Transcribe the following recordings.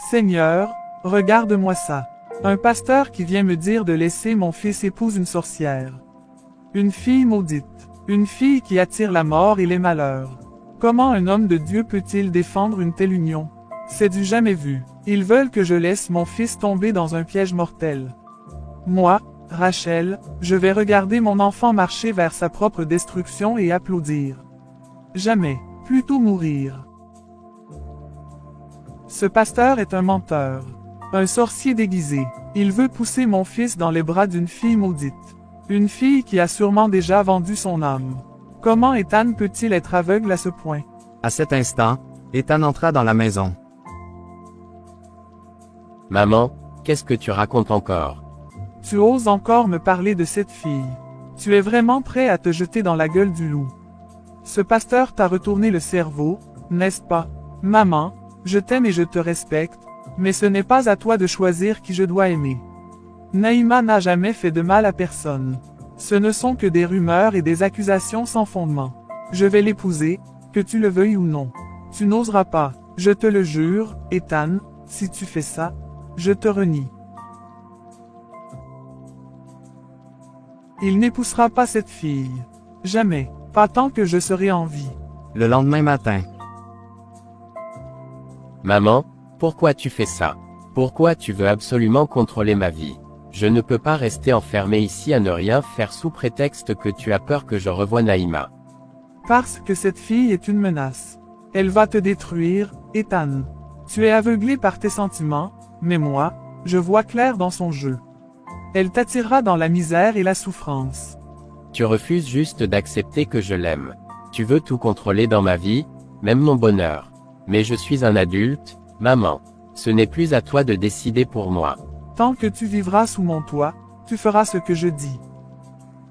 Seigneur, regarde-moi ça. Un pasteur qui vient me dire de laisser mon fils épouse une sorcière. Une fille maudite. Une fille qui attire la mort et les malheurs. Comment un homme de Dieu peut-il défendre une telle union? C'est du jamais vu. Ils veulent que je laisse mon fils tomber dans un piège mortel. Moi, Rachel, je vais regarder mon enfant marcher vers sa propre destruction et applaudir. Jamais, plutôt mourir. Ce pasteur est un menteur. Un sorcier déguisé. Il veut pousser mon fils dans les bras d'une fille maudite. Une fille qui a sûrement déjà vendu son âme. Comment Ethan peut-il être aveugle à ce point? À cet instant, Ethan entra dans la maison. Maman, qu'est-ce que tu racontes encore? Tu oses encore me parler de cette fille. Tu es vraiment prêt à te jeter dans la gueule du loup. Ce pasteur t'a retourné le cerveau, n'est-ce pas? Maman, je t'aime et je te respecte, mais ce n'est pas à toi de choisir qui je dois aimer. Naïma n'a jamais fait de mal à personne. Ce ne sont que des rumeurs et des accusations sans fondement. Je vais l'épouser, que tu le veuilles ou non. Tu n'oseras pas, je te le jure, Ethan, si tu fais ça, je te renie. Il n'épousera pas cette fille. Jamais, pas tant que je serai en vie. Le lendemain matin. Maman, pourquoi tu fais ça? Pourquoi tu veux absolument contrôler ma vie? Je ne peux pas rester enfermé ici à ne rien faire sous prétexte que tu as peur que je revoie Naïma. Parce que cette fille est une menace. Elle va te détruire, Ethan. Tu es aveuglé par tes sentiments, mais moi, je vois clair dans son jeu. Elle t'attirera dans la misère et la souffrance. Tu refuses juste d'accepter que je l'aime. Tu veux tout contrôler dans ma vie, même mon bonheur. Mais je suis un adulte, maman. Ce n'est plus à toi de décider pour moi. Tant que tu vivras sous mon toit, tu feras ce que je dis.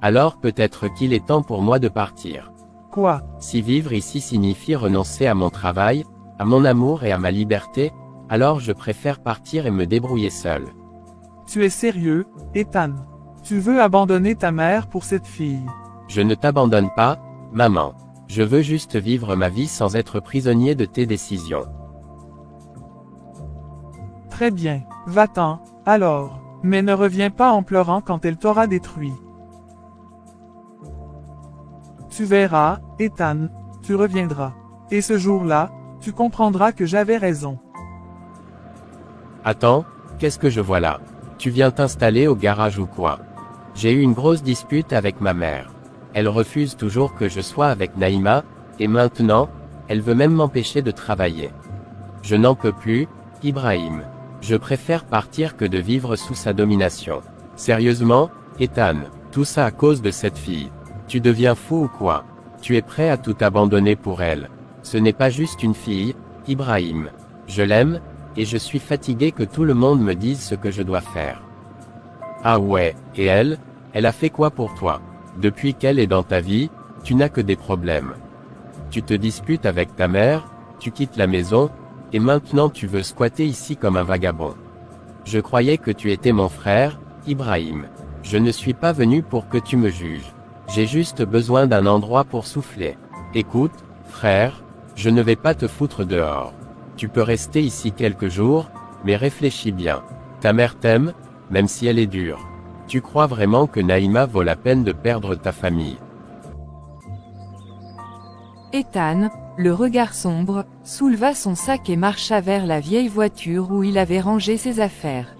Alors peut-être qu'il est temps pour moi de partir. Quoi? Si vivre ici signifie renoncer à mon travail, à mon amour et à ma liberté, alors je préfère partir et me débrouiller seul. Tu es sérieux, Ethan? Tu veux abandonner ta mère pour cette fille? Je ne t'abandonne pas, maman. Je veux juste vivre ma vie sans être prisonnier de tes décisions. Très bien, va-t'en, alors, mais ne reviens pas en pleurant quand elle t'aura détruit. Tu verras, Ethan, tu reviendras. Et ce jour-là, tu comprendras que j'avais raison. Attends, qu'est-ce que je vois là? Tu viens t'installer au garage ou quoi? J'ai eu une grosse dispute avec ma mère. Elle refuse toujours que je sois avec Naïma, et maintenant, elle veut même m'empêcher de travailler. Je n'en peux plus, Ibrahim. Je préfère partir que de vivre sous sa domination. Sérieusement, Ethan, tout ça à cause de cette fille. Tu deviens fou ou quoi? Tu es prêt à tout abandonner pour elle. Ce n'est pas juste une fille, Ibrahim. Je l'aime, et je suis fatigué que tout le monde me dise ce que je dois faire. Ah ouais, et elle a fait quoi pour toi? Depuis qu'elle est dans ta vie, tu n'as que des problèmes. Tu te disputes avec ta mère, tu quittes la maison, et maintenant tu veux squatter ici comme un vagabond. Je croyais que tu étais mon frère, Ibrahim. Je ne suis pas venu pour que tu me juges. J'ai juste besoin d'un endroit pour souffler. Écoute, frère, je ne vais pas te foutre dehors. Tu peux rester ici quelques jours, mais réfléchis bien. Ta mère t'aime, même si elle est dure. Tu crois vraiment que Naïma vaut la peine de perdre ta famille? Ethan, le regard sombre, souleva son sac et marcha vers la vieille voiture où il avait rangé ses affaires.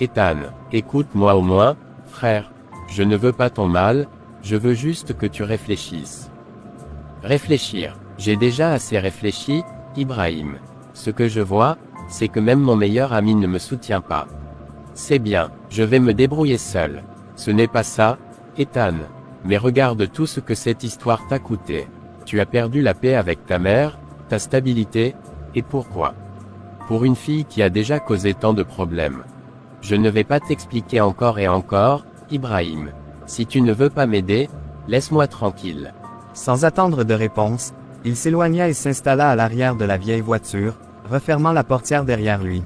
Ethan, écoute-moi au moins, frère. Je ne veux pas ton mal, je veux juste que tu réfléchisses. Réfléchir. J'ai déjà assez réfléchi, Ibrahim. Ce que je vois, c'est que même mon meilleur ami ne me soutient pas. C'est bien, je vais me débrouiller seul. Ce n'est pas ça, Ethan. Mais regarde tout ce que cette histoire t'a coûté. Tu as perdu la paix avec ta mère, ta stabilité, et pourquoi? Pour une fille qui a déjà causé tant de problèmes. Je ne vais pas t'expliquer encore et encore, Ibrahim. Si tu ne veux pas m'aider, laisse-moi tranquille. Sans attendre de réponse, il s'éloigna et s'installa à l'arrière de la vieille voiture, refermant la portière derrière lui.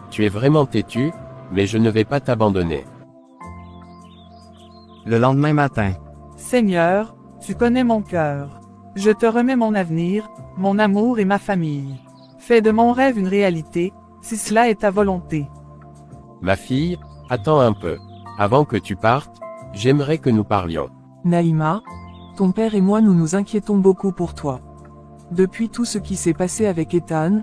Tu es vraiment têtu, mais je ne vais pas t'abandonner. Le lendemain matin. Seigneur, tu connais mon cœur. Je te remets mon avenir, mon amour et ma famille. Fais de mon rêve une réalité, si cela est ta volonté. Ma fille, attends un peu. Avant que tu partes, j'aimerais que nous parlions. Naïma, ton père et moi nous nous inquiétons beaucoup pour toi. Depuis tout ce qui s'est passé avec Ethan,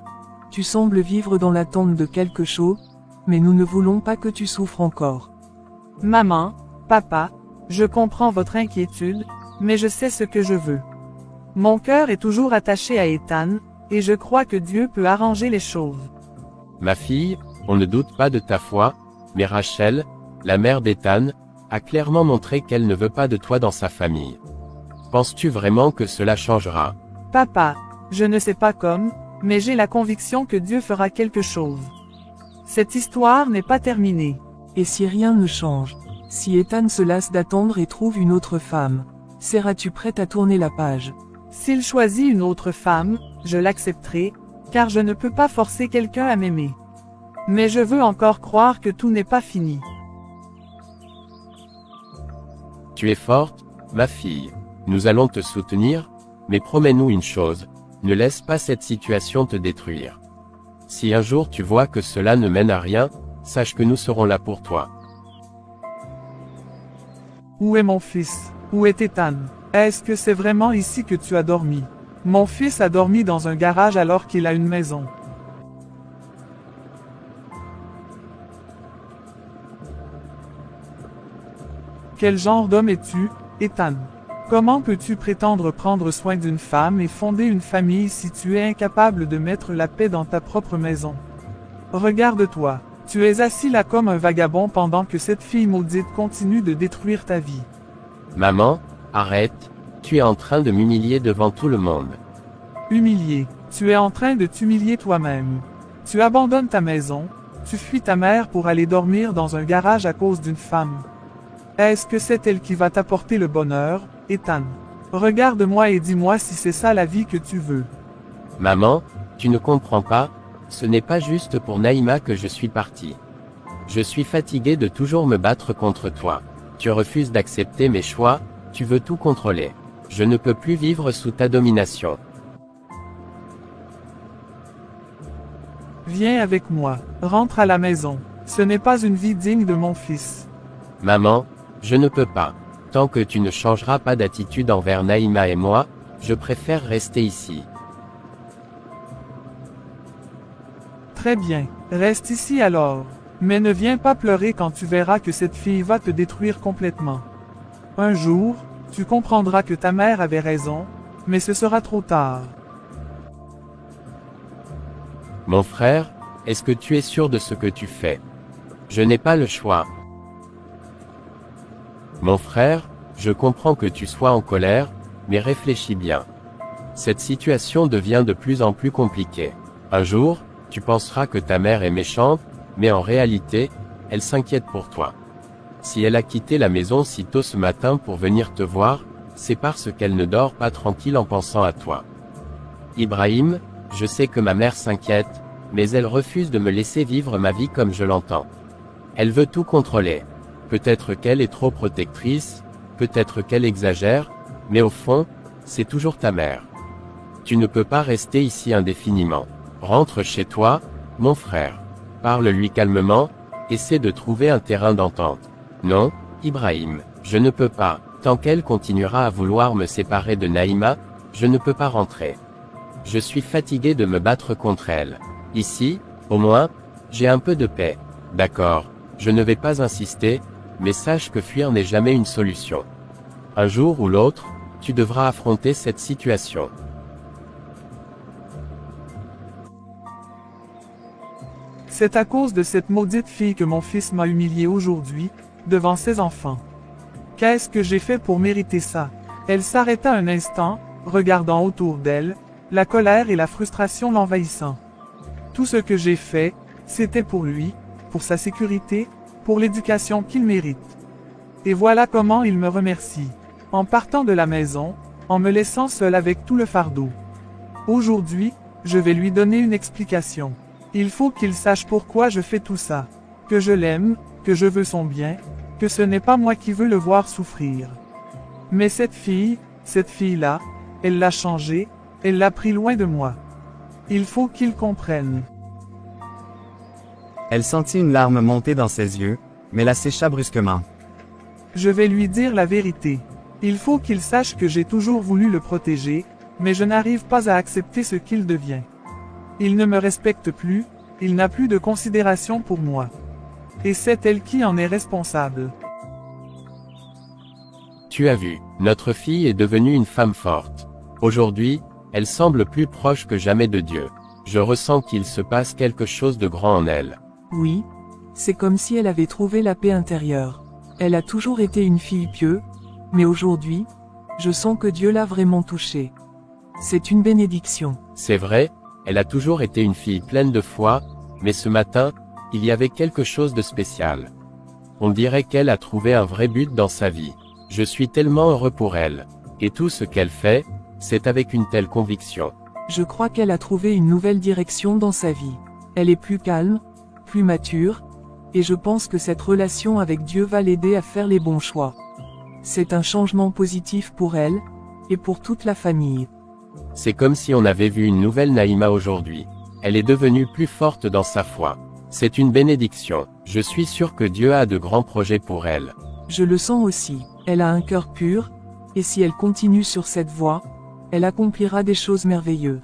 tu sembles vivre dans l'attente de quelque chose, mais nous ne voulons pas que tu souffres encore. Maman, papa, je comprends votre inquiétude, mais je sais ce que je veux. Mon cœur est toujours attaché à Ethan, et je crois que Dieu peut arranger les choses. Ma fille, on ne doute pas de ta foi, mais Rachel, la mère d'Ethan, a clairement montré qu'elle ne veut pas de toi dans sa famille. Penses-tu vraiment que cela changera? Papa, je ne sais pas comme, mais j'ai la conviction que Dieu fera quelque chose. Cette histoire n'est pas terminée. Et si rien ne change, si Ethan se lasse d'attendre et trouve une autre femme, seras-tu prête à tourner la page? S'il choisit une autre femme, je l'accepterai, car je ne peux pas forcer quelqu'un à m'aimer. Mais je veux encore croire que tout n'est pas fini. Tu es forte, ma fille. Nous allons te soutenir, mais promets-nous une chose, ne laisse pas cette situation te détruire. Si un jour tu vois que cela ne mène à rien, sache que nous serons là pour toi. Où est mon fils? Où est Ethan? Est-ce que c'est vraiment ici que tu as dormi? Mon fils a dormi dans un garage alors qu'il a une maison. Quel genre d'homme es-tu, Ethan? Comment peux-tu prétendre prendre soin d'une femme et fonder une famille si tu es incapable de mettre la paix dans ta propre maison? Regarde-toi, tu es assis là comme un vagabond pendant que cette fille maudite continue de détruire ta vie. Maman, arrête, tu es en train de m'humilier devant tout le monde. Humilié, tu es en train de t'humilier toi-même. Tu abandonnes ta maison, tu fuis ta mère pour aller dormir dans un garage à cause d'une femme. Est-ce que c'est elle qui va t'apporter le bonheur, Ethan? Regarde-moi et dis-moi si c'est ça la vie que tu veux. Maman, tu ne comprends pas, ce n'est pas juste pour Naïma que je suis parti. Je suis fatigué de toujours me battre contre toi. Tu refuses d'accepter mes choix, tu veux tout contrôler. Je ne peux plus vivre sous ta domination. Viens avec moi, rentre à la maison. Ce n'est pas une vie digne de mon fils. Maman, je ne peux pas. Tant que tu ne changeras pas d'attitude envers Naïma et moi, je préfère rester ici. Très bien, reste ici alors. Mais ne viens pas pleurer quand tu verras que cette fille va te détruire complètement. Un jour, tu comprendras que ta mère avait raison, mais ce sera trop tard. Mon frère, est-ce que tu es sûr de ce que tu fais? Je n'ai pas le choix. Mon frère, je comprends que tu sois en colère, mais réfléchis bien. Cette situation devient de plus en plus compliquée. Un jour, tu penseras que ta mère est méchante, mais en réalité, elle s'inquiète pour toi. Si elle a quitté la maison si tôt ce matin pour venir te voir, c'est parce qu'elle ne dort pas tranquille en pensant à toi. Ibrahim, je sais que ma mère s'inquiète, mais elle refuse de me laisser vivre ma vie comme je l'entends. Elle veut tout contrôler. Peut-être qu'elle est trop protectrice, peut-être qu'elle exagère, mais au fond, c'est toujours ta mère. Tu ne peux pas rester ici indéfiniment. Rentre chez toi, mon frère. Parle-lui calmement, essaie de trouver un terrain d'entente. Non, Ibrahim, je ne peux pas. Tant qu'elle continuera à vouloir me séparer de Naïma, je ne peux pas rentrer. Je suis fatigué de me battre contre elle. Ici, au moins, j'ai un peu de paix. D'accord, je ne vais pas insister, mais sache que fuir n'est jamais une solution. Un jour ou l'autre, tu devras affronter cette situation. C'est à cause de cette maudite fille que mon fils m'a humilié aujourd'hui, devant ses enfants. Qu'est-ce que j'ai fait pour mériter ça? Elle s'arrêta un instant, regardant autour d'elle, la colère et la frustration l'envahissant. Tout ce que j'ai fait, c'était pour lui, pour sa sécurité, pour l'éducation qu'il mérite. Et voilà comment il me remercie. En partant de la maison, en me laissant seul avec tout le fardeau. Aujourd'hui, je vais lui donner une explication. Il faut qu'il sache pourquoi je fais tout ça. Que je l'aime, que je veux son bien, que ce n'est pas moi qui veux le voir souffrir. Mais cette fille-là, Elle l'a changé, elle l'a pris loin de moi. Il faut qu'il comprenne. Elle sentit une larme monter dans ses yeux, mais la sécha brusquement. Je vais lui dire la vérité. Il faut qu'il sache que j'ai toujours voulu le protéger, mais je n'arrive pas à accepter ce qu'il devient. Il ne me respecte plus, il n'a plus de considération pour moi. Et c'est elle qui en est responsable. Tu as vu, notre fille est devenue une femme forte. Aujourd'hui, elle semble plus proche que jamais de Dieu. Je ressens qu'il se passe quelque chose de grand en elle. Oui, c'est comme si elle avait trouvé la paix intérieure. Elle a toujours été une fille pieuse, mais aujourd'hui, je sens que Dieu l'a vraiment touchée. C'est une bénédiction. C'est vrai, elle a toujours été une fille pleine de foi, mais ce matin, il y avait quelque chose de spécial. On dirait qu'elle a trouvé un vrai but dans sa vie. Je suis tellement heureux pour elle. Et tout ce qu'elle fait, c'est avec une telle conviction. Je crois qu'elle a trouvé une nouvelle direction dans sa vie. Elle est plus calme, plus mature, et je pense que cette relation avec Dieu va l'aider à faire les bons choix. C'est un changement positif pour elle, et pour toute la famille. C'est comme si on avait vu une nouvelle Naïma aujourd'hui. Elle est devenue plus forte dans sa foi. C'est une bénédiction. Je suis sûr que Dieu a de grands projets pour elle. Je le sens aussi. Elle a un cœur pur, et si elle continue sur cette voie, elle accomplira des choses merveilleuses.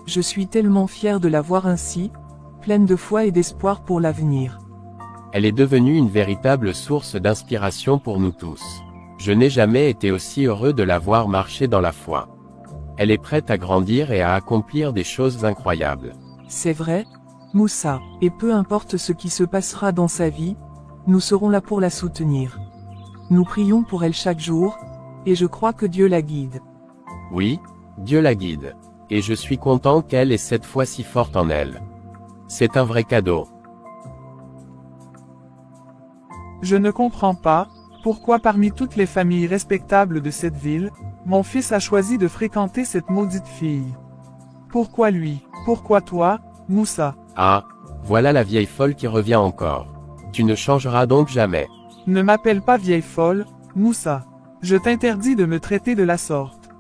Je suis tellement fier de la voir ainsi, pleine de foi et d'espoir pour l'avenir. Elle est devenue une véritable source d'inspiration pour nous tous. Je n'ai jamais été aussi heureux de la voir marcher dans la foi. Elle est prête à grandir et à accomplir des choses incroyables. C'est vrai, Moussa, et peu importe ce qui se passera dans sa vie, nous serons là pour la soutenir. Nous prions pour elle chaque jour, et je crois que Dieu la guide. Oui, Dieu la guide. Et je suis content qu'elle ait cette foi si forte en elle. C'est un vrai cadeau. Je ne comprends pas, pourquoi parmi toutes les familles respectables de cette ville, mon fils a choisi de fréquenter cette maudite fille. Pourquoi lui? Pourquoi toi, Moussa? Ah, voilà la vieille folle qui revient encore. Tu ne changeras donc jamais. Ne m'appelle pas vieille folle, Moussa. Je t'interdis de me traiter de la sorte.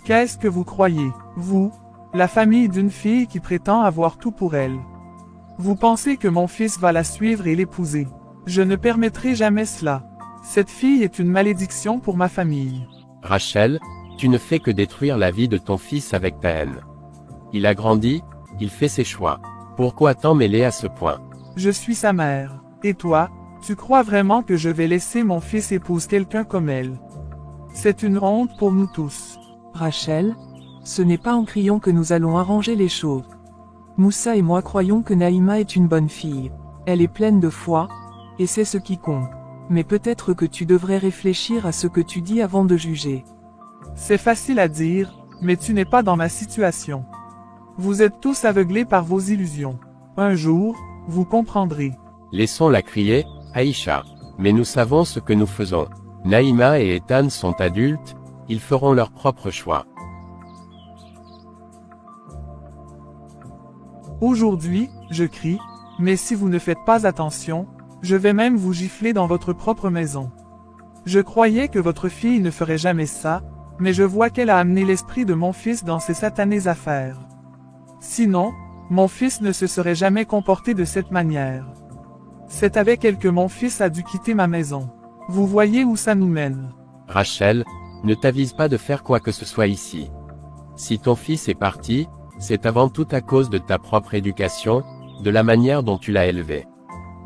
Qu'est-ce que vous croyez, vous, la famille d'une fille qui prétend avoir tout pour elle? Vous pensez que mon fils va la suivre et l'épouser? Je ne permettrai jamais cela. Cette fille est une malédiction pour ma famille. Rachel, tu ne fais que détruire la vie de ton fils avec ta haine. Il a grandi, il fait ses choix. Pourquoi t'en mêler à ce point? Je suis sa mère. Et toi, tu crois vraiment que je vais laisser mon fils épouser quelqu'un comme elle? C'est une honte pour nous tous. Rachel, ce n'est pas en criant que nous allons arranger les choses. Moussa et moi croyons que Naïma est une bonne fille. Elle est pleine de foi, et c'est ce qui compte. Mais peut-être que tu devrais réfléchir à ce que tu dis avant de juger. C'est facile à dire, mais tu n'es pas dans ma situation. Vous êtes tous aveuglés par vos illusions. Un jour, vous comprendrez. Laissons-la crier, Aïcha. Mais nous savons ce que nous faisons. Naïma et Ethan sont adultes, ils feront leur propre choix. Aujourd'hui, je crie, mais si vous ne faites pas attention, je vais même vous gifler dans votre propre maison. Je croyais que votre fille ne ferait jamais ça, mais je vois qu'elle a amené l'esprit de mon fils dans ses satanées affaires. Sinon, mon fils ne se serait jamais comporté de cette manière. C'est avec elle que mon fils a dû quitter ma maison. Vous voyez où ça nous mène. Rachel, ne t'avise pas de faire quoi que ce soit ici. Si ton fils est parti, c'est avant tout à cause de ta propre éducation, de la manière dont tu l'as élevé.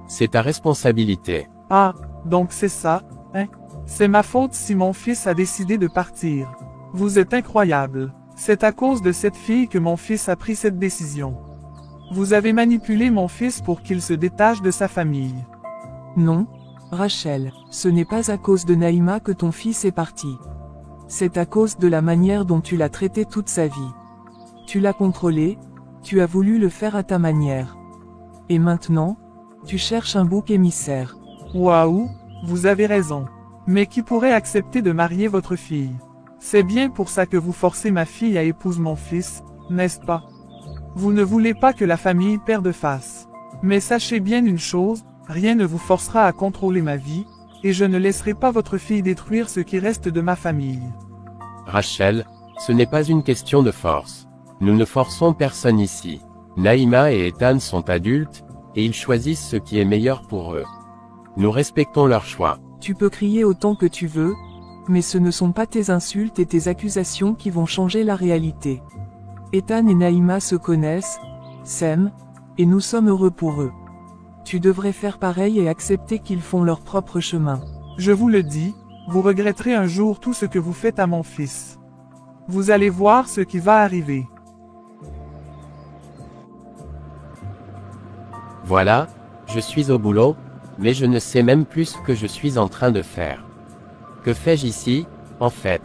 C'est ta responsabilité. Ah, donc c'est ça, hein? C'est ma faute si mon fils a décidé de partir. Vous êtes incroyable. C'est à cause de cette fille que mon fils a pris cette décision. Vous avez manipulé mon fils pour qu'il se détache de sa famille. Non, Rachel, ce n'est pas à cause de Naïma que ton fils est parti. C'est à cause de la manière dont tu l'as traité toute sa vie. Tu l'as contrôlé, tu as voulu le faire à ta manière. Et maintenant, tu cherches un bouc émissaire. Waouh, vous avez raison. Mais qui pourrait accepter de marier votre fille? C'est bien pour ça que vous forcez ma fille à épouser mon fils, n'est-ce pas? Vous ne voulez pas que la famille perde face. Mais sachez bien une chose, rien ne vous forcera à contrôler ma vie, Et je ne laisserai pas votre fille détruire ce qui reste de ma famille. Rachel, ce n'est pas une question de force. Nous ne forçons personne ici. Naïma et Ethan sont adultes, et ils choisissent ce qui est meilleur pour eux. Nous respectons leur choix. Tu peux crier autant que tu veux, mais ce ne sont pas tes insultes et tes accusations qui vont changer la réalité. Ethan et Naïma se connaissent, s'aiment, et nous sommes heureux pour eux. Tu devrais faire pareil et accepter qu'ils font leur propre chemin. Je vous le dis, vous regretterez un jour tout ce que vous faites à mon fils. Vous allez voir ce qui va arriver. Voilà, je suis au boulot, mais je ne sais même plus ce que je suis en train de faire. Que fais-je ici, en fait?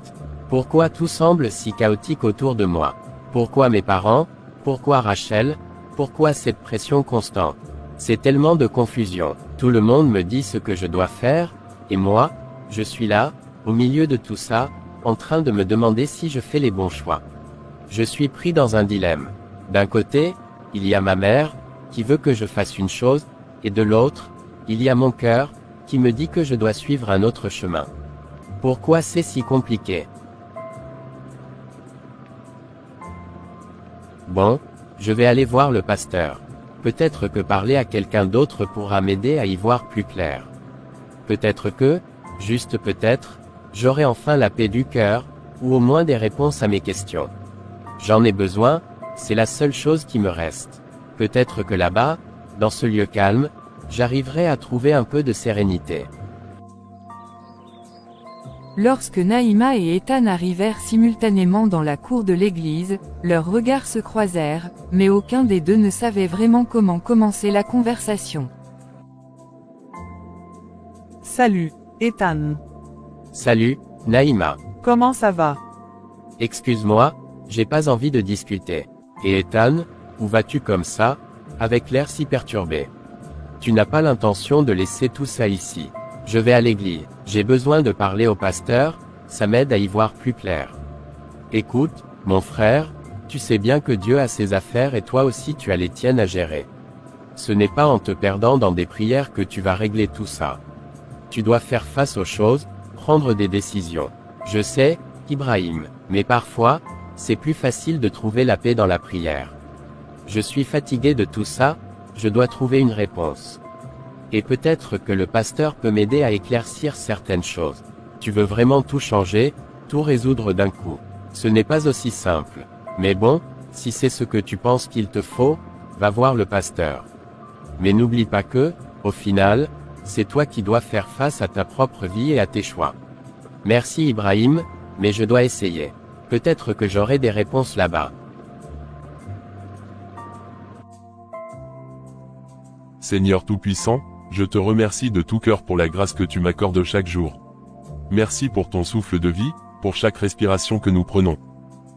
Pourquoi tout semble si chaotique autour de moi? Pourquoi mes parents? Pourquoi Rachel? Pourquoi cette pression constante? C'est tellement de confusion. Tout le monde me dit ce que je dois faire, et moi, je suis là, au milieu de tout ça, en train de me demander si je fais les bons choix. Je suis pris dans un dilemme. D'un côté, il y a ma mère, qui veut que je fasse une chose, et de l'autre, il y a mon cœur, qui me dit que je dois suivre un autre chemin. Pourquoi c'est si compliqué? Bon, je vais aller voir le pasteur. Peut-être que parler à quelqu'un d'autre pourra m'aider à y voir plus clair. Peut-être que, juste peut-être, j'aurai enfin la paix du cœur, ou au moins des réponses à mes questions. J'en ai besoin, c'est la seule chose qui me reste. Peut-être que là-bas, dans ce lieu calme, j'arriverai à trouver un peu de sérénité. Lorsque Naïma et Ethan arrivèrent simultanément dans la cour de l'église, leurs regards se croisèrent, mais aucun des deux ne savait vraiment comment commencer la conversation. Salut, Ethan. Salut, Naïma. Comment ça va? Excuse-moi, j'ai pas envie de discuter. Et Ethan, où vas-tu comme ça, avec l'air si perturbé? Tu n'as pas l'intention de laisser tout ça ici. Je vais à l'église. J'ai besoin de parler au pasteur, ça m'aide à y voir plus clair. Écoute, mon frère, tu sais bien que Dieu a ses affaires et toi aussi tu as les tiennes à gérer. Ce n'est pas en te perdant dans des prières que tu vas régler tout ça. Tu dois faire face aux choses, prendre des décisions. Je sais, Ibrahim, mais parfois, c'est plus facile de trouver la paix dans la prière. Je suis fatigué de tout ça, je dois trouver une réponse. Et peut-être que le pasteur peut m'aider à éclaircir certaines choses. Tu veux vraiment tout changer, tout résoudre d'un coup. Ce n'est pas aussi simple. Mais bon, si c'est ce que tu penses qu'il te faut, va voir le pasteur. Mais n'oublie pas que, au final, c'est toi qui dois faire face à ta propre vie et à tes choix. Merci Ibrahim, mais je dois essayer. Peut-être que j'aurai des réponses là-bas. Seigneur Tout-Puissant, je te remercie de tout cœur pour la grâce que tu m'accordes chaque jour. Merci pour ton souffle de vie, pour chaque respiration que nous prenons.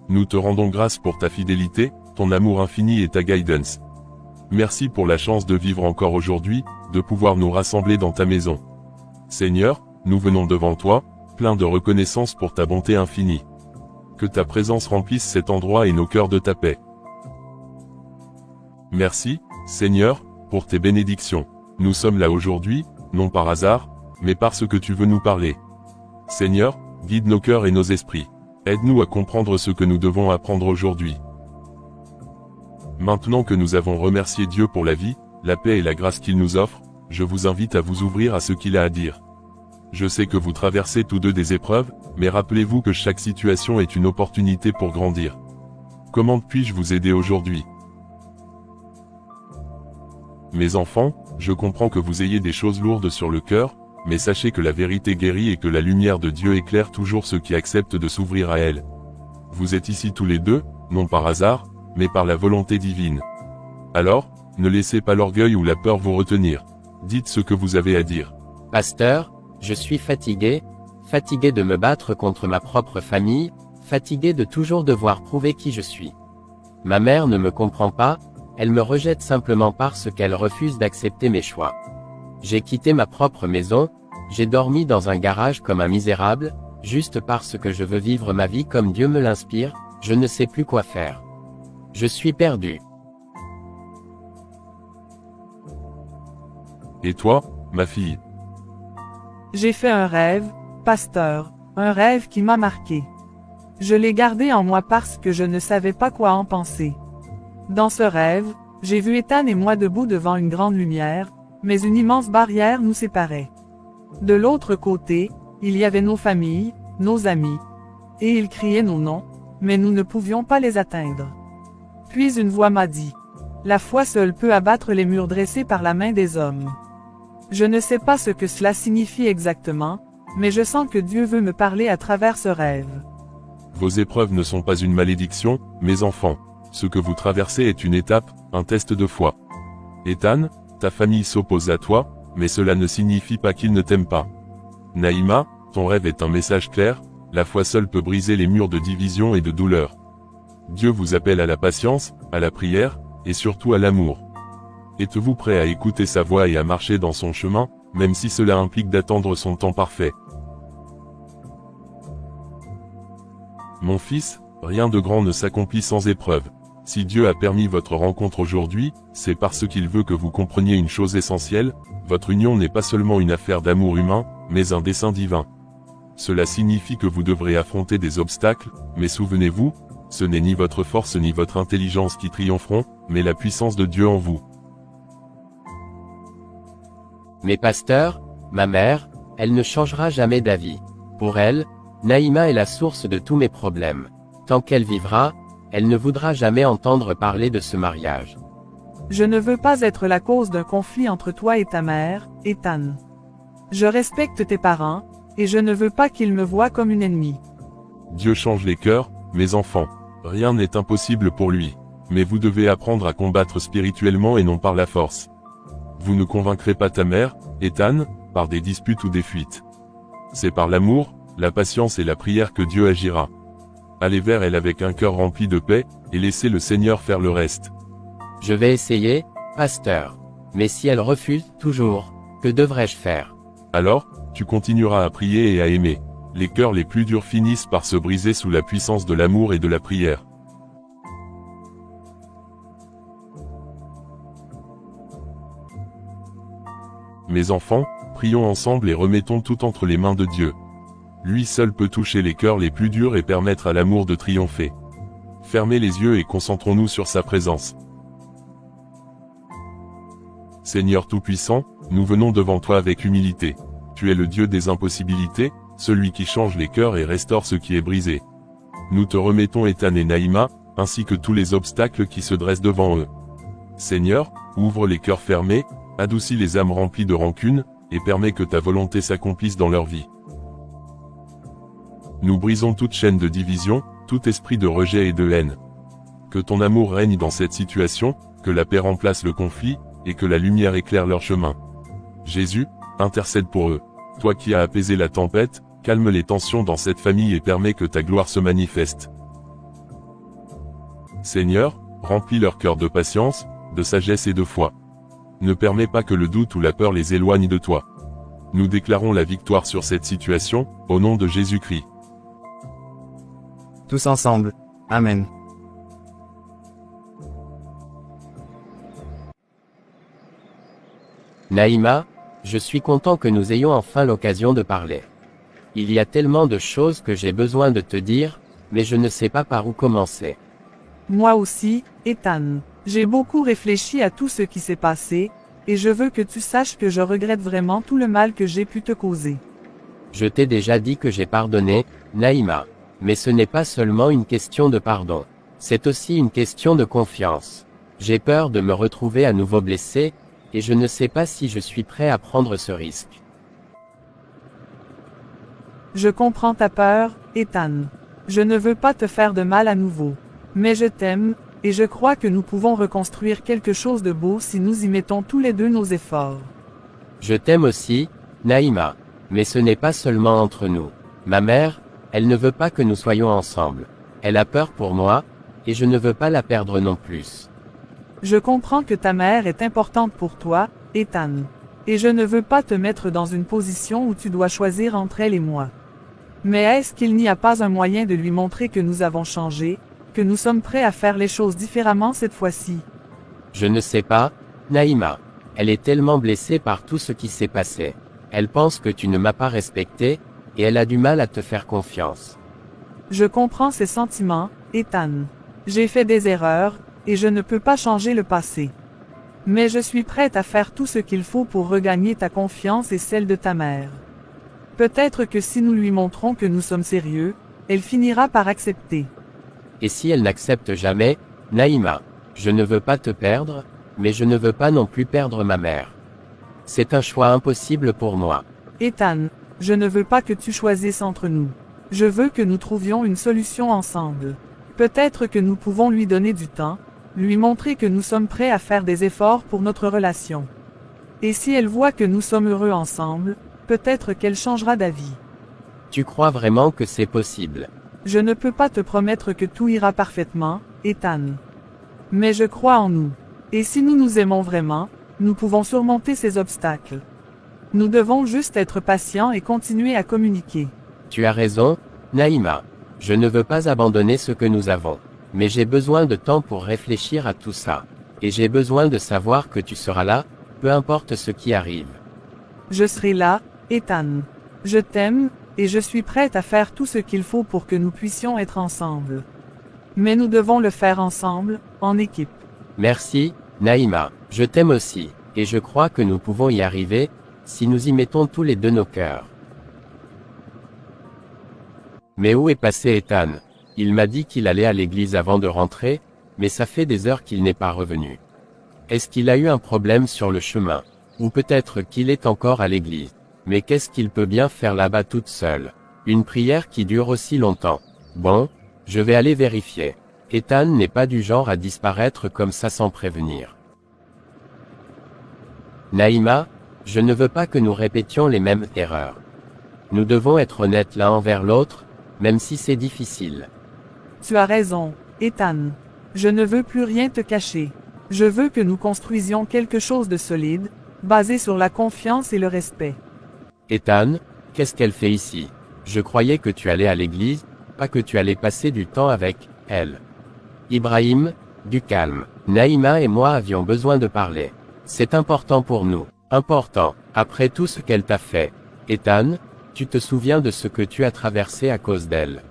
Nous te rendons grâce pour ta fidélité, ton amour infini et ta guidance. Merci pour la chance de vivre encore aujourd'hui, de pouvoir nous rassembler dans ta maison. Seigneur, nous venons devant toi, pleins de reconnaissance pour ta bonté infinie. Que ta présence remplisse cet endroit et nos cœurs de ta paix. Merci, Seigneur, pour tes bénédictions. Nous sommes là aujourd'hui, non par hasard, mais parce que tu veux nous parler. Seigneur, guide nos cœurs et nos esprits. Aide-nous à comprendre ce que nous devons apprendre aujourd'hui. Maintenant que nous avons remercié Dieu pour la vie, la paix et la grâce qu'il nous offre, je vous invite à vous ouvrir à ce qu'il a à dire. Je sais que vous traversez tous deux des épreuves, mais rappelez-vous que chaque situation est une opportunité pour grandir. Comment puis-je vous aider aujourd'hui? Mes enfants, je comprends que vous ayez des choses lourdes sur le cœur, mais sachez que la vérité guérit et que la lumière de Dieu éclaire toujours ceux qui acceptent de s'ouvrir à elle. Vous êtes ici tous les deux, non par hasard, mais par la volonté divine. Alors, ne laissez pas l'orgueil ou la peur vous retenir. Dites ce que vous avez à dire. Pasteur, je suis fatigué de me battre contre ma propre famille, fatigué de toujours devoir prouver qui je suis. Ma mère ne me comprend pas, elle me rejette simplement parce qu'elle refuse d'accepter mes choix. J'ai quitté ma propre maison, j'ai dormi dans un garage comme un misérable, juste parce que je veux vivre ma vie comme Dieu me l'inspire, je ne sais plus quoi faire. Je suis perdu. Et toi, ma fille? J'ai fait un rêve, pasteur, un rêve qui m'a marqué. Je l'ai gardé en moi parce que je ne savais pas quoi en penser. Dans ce rêve, j'ai vu Ethan et moi debout devant une grande lumière, mais une immense barrière nous séparait. De l'autre côté, il y avait nos familles, nos amis. Et ils criaient nos noms, mais nous ne pouvions pas les atteindre. Puis une voix m'a dit, « La foi seule peut abattre les murs dressés par la main des hommes. » Je ne sais pas ce que cela signifie exactement, mais je sens que Dieu veut me parler à travers ce rêve. Vos épreuves ne sont pas une malédiction, mes enfants. Ce que vous traversez est une étape, un test de foi. Ethan, ta famille s'oppose à toi, mais cela ne signifie pas qu'ils ne t'aiment pas. Naïma, ton rêve est un message clair, la foi seule peut briser les murs de division et de douleur. Dieu vous appelle à la patience, à la prière, et surtout à l'amour. Êtes-vous prêt à écouter sa voix et à marcher dans son chemin, même si cela implique d'attendre son temps parfait? Mon fils, rien de grand ne s'accomplit sans épreuve. Si Dieu a permis votre rencontre aujourd'hui, c'est parce qu'il veut que vous compreniez une chose essentielle, votre union n'est pas seulement une affaire d'amour humain, mais un dessein divin. Cela signifie que vous devrez affronter des obstacles, mais souvenez-vous, ce n'est ni votre force ni votre intelligence qui triompheront, mais la puissance de Dieu en vous. Mais pasteur, ma mère, elle ne changera jamais d'avis. Pour elle, Naïma est la source de tous mes problèmes. Tant qu'elle vivra, elle ne voudra jamais entendre parler de ce mariage. Je ne veux pas être la cause d'un conflit entre toi et ta mère, Ethan. Je respecte tes parents, et je ne veux pas qu'ils me voient comme une ennemie. Dieu change les cœurs, mes enfants. Rien n'est impossible pour lui. Mais vous devez apprendre à combattre spirituellement et non par la force. Vous ne convaincrez pas ta mère, Ethan, par des disputes ou des fuites. C'est par l'amour, la patience et la prière que Dieu agira. Allez vers elle avec un cœur rempli de paix, et laissez le Seigneur faire le reste. Je vais essayer, pasteur. Mais si elle refuse toujours, que devrais-je faire? Alors, tu continueras à prier et à aimer. Les cœurs les plus durs finissent par se briser sous la puissance de l'amour et de la prière. Mes enfants, prions ensemble et remettons tout entre les mains de Dieu. Lui seul peut toucher les cœurs les plus durs et permettre à l'amour de triompher. Fermez les yeux et concentrons-nous sur sa présence. Seigneur Tout-Puissant, nous venons devant toi avec humilité. Tu es le Dieu des impossibilités, celui qui change les cœurs et restaure ce qui est brisé. Nous te remettons Ethan et Naïma, ainsi que tous les obstacles qui se dressent devant eux. Seigneur, ouvre les cœurs fermés, adoucis les âmes remplies de rancune, et permets que ta volonté s'accomplisse dans leur vie. Nous brisons toute chaîne de division, tout esprit de rejet et de haine. Que ton amour règne dans cette situation, que la paix remplace le conflit, et que la lumière éclaire leur chemin. Jésus, intercède pour eux. Toi qui as apaisé la tempête, calme les tensions dans cette famille et permets que ta gloire se manifeste. Seigneur, remplis leur cœur de patience, de sagesse et de foi. Ne permets pas que le doute ou la peur les éloigne de toi. Nous déclarons la victoire sur cette situation, au nom de Jésus-Christ. Tous ensemble. Amen. Naïma, je suis content que nous ayons enfin l'occasion de parler. Il y a tellement de choses que j'ai besoin de te dire, mais je ne sais pas par où commencer. Moi aussi, Ethan. J'ai beaucoup réfléchi à tout ce qui s'est passé, et je veux que tu saches que je regrette vraiment tout le mal que j'ai pu te causer. Je t'ai déjà dit que j'ai pardonné, Naïma. Mais ce n'est pas seulement une question de pardon. C'est aussi une question de confiance. J'ai peur de me retrouver à nouveau blessé, et je ne sais pas si je suis prêt à prendre ce risque. Je comprends ta peur, Ethan. Je ne veux pas te faire de mal à nouveau. Mais je t'aime, et je crois que nous pouvons reconstruire quelque chose de beau si nous y mettons tous les deux nos efforts. Je t'aime aussi, Naïma. Mais ce n'est pas seulement entre nous. Ma mère, elle ne veut pas que nous soyons ensemble. Elle a peur pour moi, et je ne veux pas la perdre non plus. Je comprends que ta mère est importante pour toi, Ethan. Et je ne veux pas te mettre dans une position où tu dois choisir entre elle et moi. Mais est-ce qu'il n'y a pas un moyen de lui montrer que nous avons changé, que nous sommes prêts à faire les choses différemment cette fois-ci? Je ne sais pas, Naïma. Elle est tellement blessée par tout ce qui s'est passé. Elle pense que tu ne m'as pas respecté, et elle a du mal à te faire confiance. Je comprends ses sentiments, Ethan. J'ai fait des erreurs, et je ne peux pas changer le passé. Mais je suis prête à faire tout ce qu'il faut pour regagner ta confiance et celle de ta mère. Peut-être que si nous lui montrons que nous sommes sérieux, elle finira par accepter. Et si elle n'accepte jamais, Naïma, je ne veux pas te perdre, mais je ne veux pas non plus perdre ma mère. C'est un choix impossible pour moi. Ethan, je ne veux pas que tu choisisses entre nous. Je veux que nous trouvions une solution ensemble. Peut-être que nous pouvons lui donner du temps, lui montrer que nous sommes prêts à faire des efforts pour notre relation. Et si elle voit que nous sommes heureux ensemble, peut-être qu'elle changera d'avis. Tu crois vraiment que c'est possible? Je ne peux pas te promettre que tout ira parfaitement, Ethan. Mais je crois en nous. Et si nous nous aimons vraiment, nous pouvons surmonter ces obstacles. Nous devons juste être patients et continuer à communiquer. Tu as raison, Naïma. Je ne veux pas abandonner ce que nous avons. Mais j'ai besoin de temps pour réfléchir à tout ça. Et j'ai besoin de savoir que tu seras là, peu importe ce qui arrive. Je serai là, Ethan. Je t'aime, et je suis prête à faire tout ce qu'il faut pour que nous puissions être ensemble. Mais nous devons le faire ensemble, en équipe. Merci, Naïma. Je t'aime aussi, et je crois que nous pouvons y arriver, si nous y mettons tous les deux nos cœurs. Mais où est passé Ethan? Il m'a dit qu'il allait à l'église avant de rentrer, mais ça fait des heures qu'il n'est pas revenu. Est-ce qu'il a eu un problème sur le chemin? Ou peut-être qu'il est encore à l'église. Mais qu'est-ce qu'il peut bien faire là-bas toute seule? Une prière qui dure aussi longtemps. Bon, je vais aller vérifier. Ethan n'est pas du genre à disparaître comme ça sans prévenir. Naïma, je ne veux pas que nous répétions les mêmes erreurs. Nous devons être honnêtes l'un envers l'autre, même si c'est difficile. Tu as raison, Ethan. Je ne veux plus rien te cacher. Je veux que nous construisions quelque chose de solide, basé sur la confiance et le respect. Ethan, qu'est-ce qu'elle fait ici? Je croyais que tu allais à l'église, pas que tu allais passer du temps avec elle. Ibrahim, du calme. Naïma et moi avions besoin de parler. C'est important pour nous. Important, après tout ce qu'elle t'a fait. Ethan, tu te souviens de ce que tu as traversé à cause d'elle.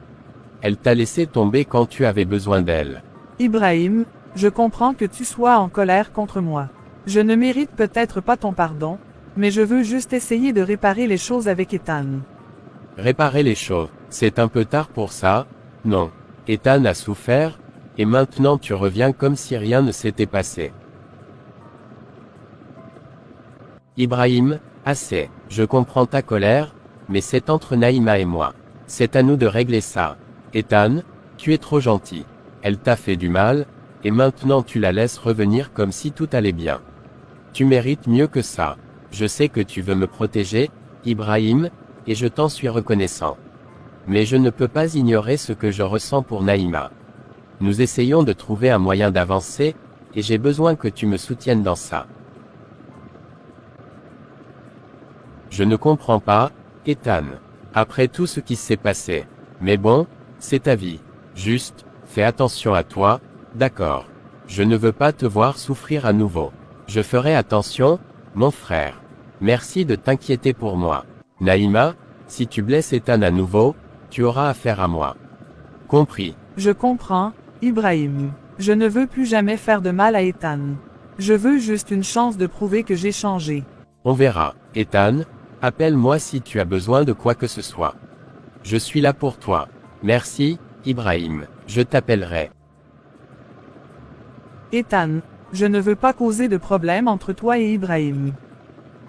Elle t'a laissé tomber quand tu avais besoin d'elle. Ibrahim, je comprends que tu sois en colère contre moi. Je ne mérite peut-être pas ton pardon, mais je veux juste essayer de réparer les choses avec Ethan. Réparer les choses, c'est un peu tard pour ça, non. Ethan a souffert, et maintenant tu reviens comme si rien ne s'était passé. Ibrahim, assez. Je comprends ta colère, mais c'est entre Naïma et moi. C'est à nous de régler ça. Ethan, tu es trop gentil. Elle t'a fait du mal, et maintenant tu la laisses revenir comme si tout allait bien. Tu mérites mieux que ça. Je sais que tu veux me protéger, Ibrahim, et je t'en suis reconnaissant. Mais je ne peux pas ignorer ce que je ressens pour Naïma. Nous essayons de trouver un moyen d'avancer, et j'ai besoin que tu me soutiennes dans ça. Je ne comprends pas, Ethan. Après tout ce qui s'est passé. Mais bon, c'est ta vie. Juste, fais attention à toi, d'accord. Je ne veux pas te voir souffrir à nouveau. Je ferai attention, mon frère. Merci de t'inquiéter pour moi. Naïma, si tu blesses Ethan à nouveau, tu auras affaire à moi. Compris. Je comprends, Ibrahim. Je ne veux plus jamais faire de mal à Ethan. Je veux juste une chance de prouver que j'ai changé. On verra. Ethan, appelle-moi si tu as besoin de quoi que ce soit. Je suis là pour toi. Merci, Ibrahim. Je t'appellerai. Ethan, je ne veux pas causer de problème entre toi et Ibrahim.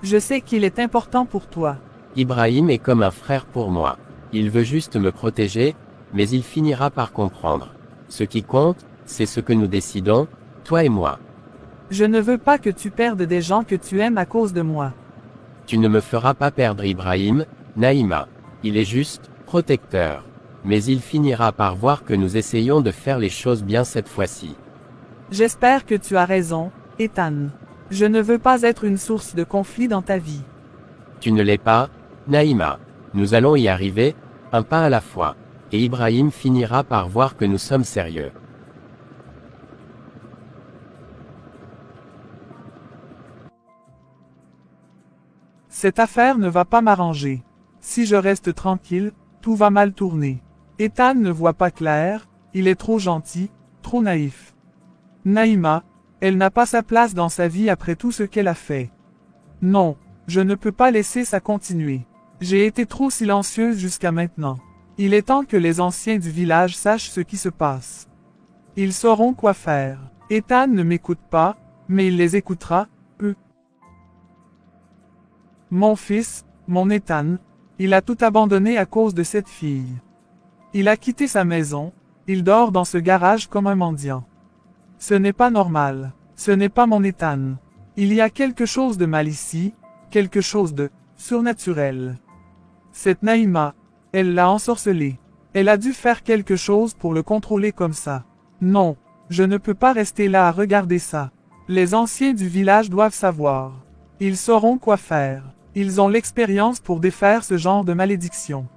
Je sais qu'il est important pour toi. Ibrahim est comme un frère pour moi. Il veut juste me protéger, mais il finira par comprendre. Ce qui compte, c'est ce que nous décidons, toi et moi. Je ne veux pas que tu perdes des gens que tu aimes à cause de moi. Tu ne me feras pas perdre Ibrahim, Naïma. Il est juste, protecteur. Mais il finira par voir que nous essayons de faire les choses bien cette fois-ci. J'espère que tu as raison, Ethan. Je ne veux pas être une source de conflit dans ta vie. Tu ne l'es pas, Naïma. Nous allons y arriver, un pas à la fois. Et Ibrahim finira par voir que nous sommes sérieux. Cette affaire ne va pas m'arranger. Si je reste tranquille, tout va mal tourner. Ethan ne voit pas clair, il est trop gentil, trop naïf. Naïma, elle n'a pas sa place dans sa vie après tout ce qu'elle a fait. Non, je ne peux pas laisser ça continuer. J'ai été trop silencieuse jusqu'à maintenant. Il est temps que les anciens du village sachent ce qui se passe. Ils sauront quoi faire. Ethan ne m'écoute pas, mais il les écoutera, eux. Mon fils, mon Ethan, il a tout abandonné à cause de cette fille. Il a quitté sa maison, il dort dans ce garage comme un mendiant. Ce n'est pas normal, ce n'est pas mon Ethan. Il y a quelque chose de mal ici, quelque chose de surnaturel. Cette Naïma, elle l'a ensorcelé. Elle a dû faire quelque chose pour le contrôler comme ça. Non, je ne peux pas rester là à regarder ça. Les anciens du village doivent savoir. Ils sauront quoi faire. Ils ont l'expérience pour défaire ce genre de malédiction.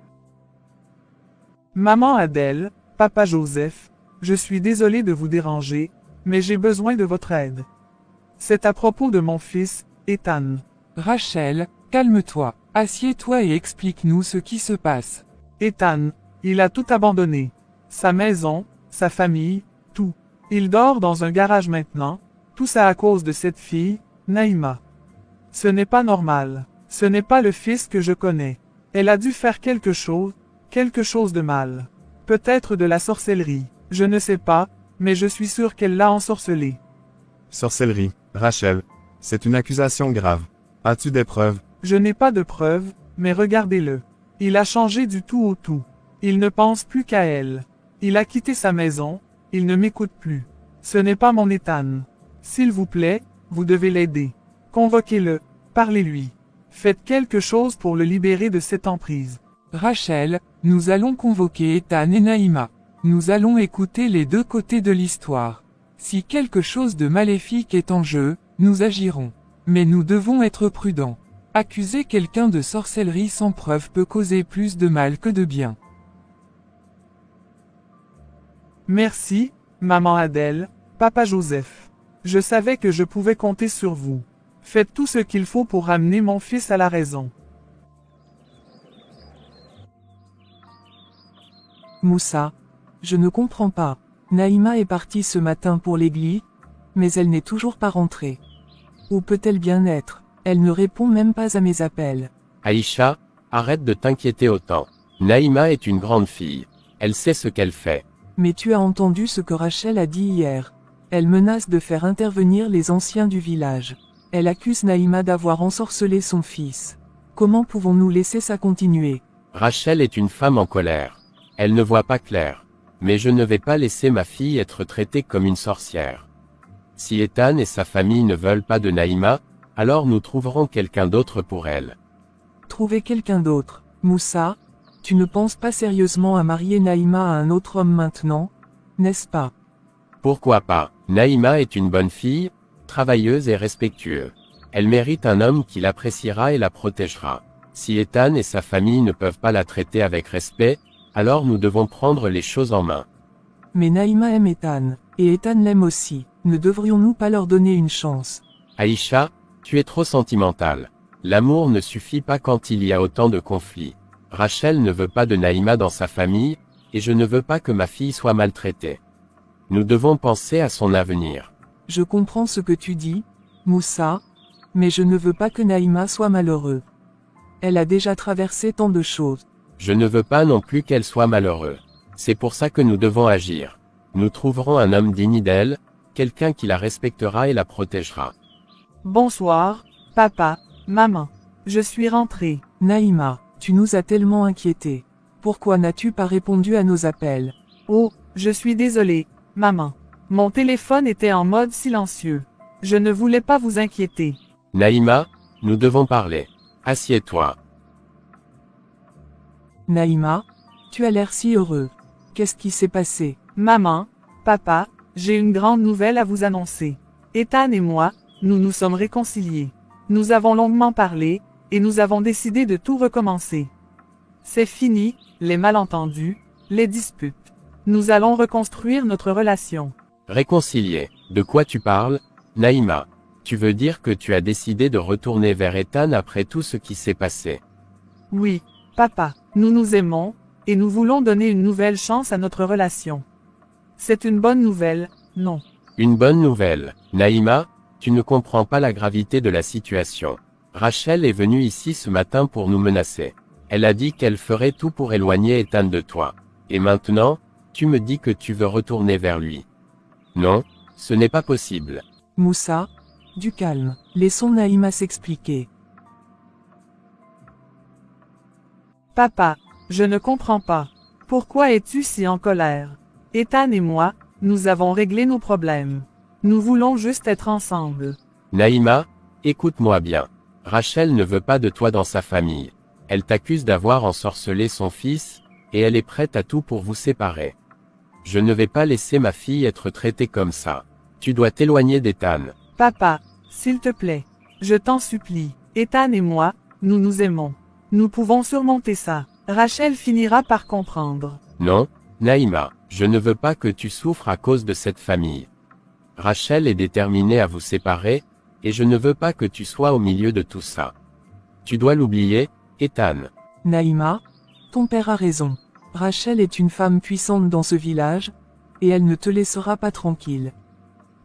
Maman Adèle, Papa Joseph, je suis désolé de vous déranger, mais j'ai besoin de votre aide. C'est à propos de mon fils, Ethan. Rachel, calme-toi, assieds-toi et explique-nous ce qui se passe. Ethan, il a tout abandonné. Sa maison, sa famille, tout. Il dort dans un garage maintenant, tout ça à cause de cette fille, Naïma. Ce n'est pas normal. Ce n'est pas le fils que je connais. Elle a dû faire quelque chose de mal. Peut-être de la sorcellerie. Je ne sais pas, mais je suis sûr qu'elle l'a ensorcelé. Sorcellerie, Rachel. C'est une accusation grave. As-tu des preuves? Je n'ai pas de preuves, mais regardez-le. Il a changé du tout au tout. Il ne pense plus qu'à elle. Il a quitté sa maison, il ne m'écoute plus. Ce n'est pas mon Ethan. S'il vous plaît, vous devez l'aider. Convoquez-le, parlez-lui. Faites quelque chose pour le libérer de cette emprise. Rachel, nous allons convoquer Ethan et Naïma. Nous allons écouter les deux côtés de l'histoire. Si quelque chose de maléfique est en jeu, nous agirons. Mais nous devons être prudents. Accuser quelqu'un de sorcellerie sans preuve peut causer plus de mal que de bien. Merci, maman Adèle, papa Joseph. Je savais que je pouvais compter sur vous. Faites tout ce qu'il faut pour ramener mon fils à la raison. Moussa, je ne comprends pas. Naïma est partie ce matin pour l'église, mais elle n'est toujours pas rentrée. Où peut-elle bien être? Elle ne répond même pas à mes appels. Aïcha, arrête de t'inquiéter autant. Naïma est une grande fille. Elle sait ce qu'elle fait. Mais tu as entendu ce que Rachel a dit hier. Elle menace de faire intervenir les anciens du village. Elle accuse Naïma d'avoir ensorcelé son fils. Comment pouvons-nous laisser ça continuer? Rachel est une femme en colère. Elle ne voit pas clair. Mais je ne vais pas laisser ma fille être traitée comme une sorcière. Si Ethan et sa famille ne veulent pas de Naïma, alors nous trouverons quelqu'un d'autre pour elle. Trouver quelqu'un d'autre. Moussa, tu ne penses pas sérieusement à marier Naïma à un autre homme maintenant, n'est-ce pas? Pourquoi pas? Naïma est une bonne fille, travailleuse et respectueuse. Elle mérite un homme qui l'appréciera et la protégera. Si Ethan et sa famille ne peuvent pas la traiter avec respect, alors nous devons prendre les choses en main. Mais Naïma aime Ethan, et Ethan l'aime aussi. Ne devrions-nous pas leur donner une chance? Aïcha, tu es trop sentimentale. L'amour ne suffit pas quand il y a autant de conflits. Rachel ne veut pas de Naïma dans sa famille, et je ne veux pas que ma fille soit maltraitée. Nous devons penser à son avenir. Je comprends ce que tu dis, Moussa, mais je ne veux pas que Naïma soit malheureuse. Elle a déjà traversé tant de choses. Je ne veux pas non plus qu'elle soit malheureuse. C'est pour ça que nous devons agir. Nous trouverons un homme digne d'elle, quelqu'un qui la respectera et la protégera. Bonsoir, papa, maman. Je suis rentrée. Naïma, tu nous as tellement inquiétés. Pourquoi n'as-tu pas répondu à nos appels? Oh, je suis désolée, maman. Mon téléphone était en mode silencieux. Je ne voulais pas vous inquiéter. Naïma, nous devons parler. Assieds-toi. Naïma, tu as l'air si heureux. Qu'est-ce qui s'est passé? Maman, papa, j'ai une grande nouvelle à vous annoncer. Ethan et moi, nous nous sommes réconciliés. Nous avons longuement parlé, et nous avons décidé de tout recommencer. C'est fini, les malentendus, les disputes. Nous allons reconstruire notre relation. Réconcilier. De quoi tu parles, Naïma? Tu veux dire que tu as décidé de retourner vers Ethan après tout ce qui s'est passé? Oui, papa, nous nous aimons, et nous voulons donner une nouvelle chance à notre relation. C'est une bonne nouvelle, non? Une bonne nouvelle. Naïma, tu ne comprends pas la gravité de la situation. Rachel est venue ici ce matin pour nous menacer. Elle a dit qu'elle ferait tout pour éloigner Ethan de toi. Et maintenant, tu me dis que tu veux retourner vers lui. Non, ce n'est pas possible. Moussa, du calme. Laissons Naïma s'expliquer. Papa, je ne comprends pas. Pourquoi es-tu si en colère? Ethan et moi, nous avons réglé nos problèmes. Nous voulons juste être ensemble. Naïma, écoute-moi bien. Rachel ne veut pas de toi dans sa famille. Elle t'accuse d'avoir ensorcelé son fils, et elle est prête à tout pour vous séparer. Je ne vais pas laisser ma fille être traitée comme ça. Tu dois t'éloigner d'Ethan. Papa, s'il te plaît, je t'en supplie. Ethan et moi, nous nous aimons. Nous pouvons surmonter ça. Rachel finira par comprendre. Non, Naïma, je ne veux pas que tu souffres à cause de cette famille. Rachel est déterminée à vous séparer, et je ne veux pas que tu sois au milieu de tout ça. Tu dois l'oublier, Ethan. Naïma, ton père a raison. Rachel est une femme puissante dans ce village, et elle ne te laissera pas tranquille.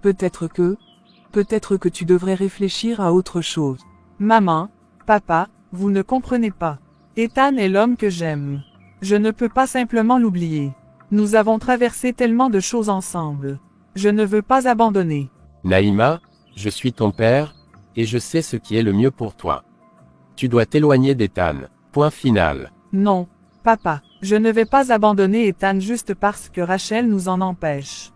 Peut-être que tu devrais réfléchir à autre chose. Maman, papa, vous ne comprenez pas. Ethan est l'homme que j'aime. Je ne peux pas simplement l'oublier. Nous avons traversé tellement de choses ensemble. Je ne veux pas abandonner. Naïma, je suis ton père, et je sais ce qui est le mieux pour toi. Tu dois t'éloigner d'Ethan. Point final. Non, papa, je ne vais pas abandonner Ethan juste parce que Rachel nous en empêche.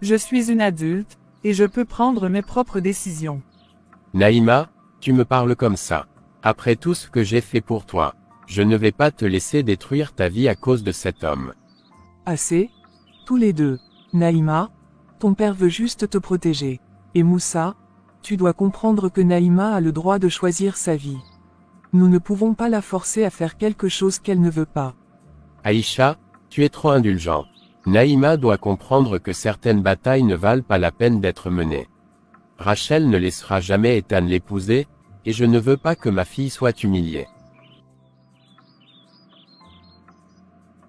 Je suis une adulte, et je peux prendre mes propres décisions. Naïma, tu me parles comme ça. Après tout ce que j'ai fait pour toi, je ne vais pas te laisser détruire ta vie à cause de cet homme. Assez? Tous les deux. Naïma, ton père veut juste te protéger. Et Moussa, tu dois comprendre que Naïma a le droit de choisir sa vie. Nous ne pouvons pas la forcer à faire quelque chose qu'elle ne veut pas. Aïcha, tu es trop indulgent. Naïma doit comprendre que certaines batailles ne valent pas la peine d'être menées. Rachel ne laissera jamais Ethan l'épouser, et je ne veux pas que ma fille soit humiliée.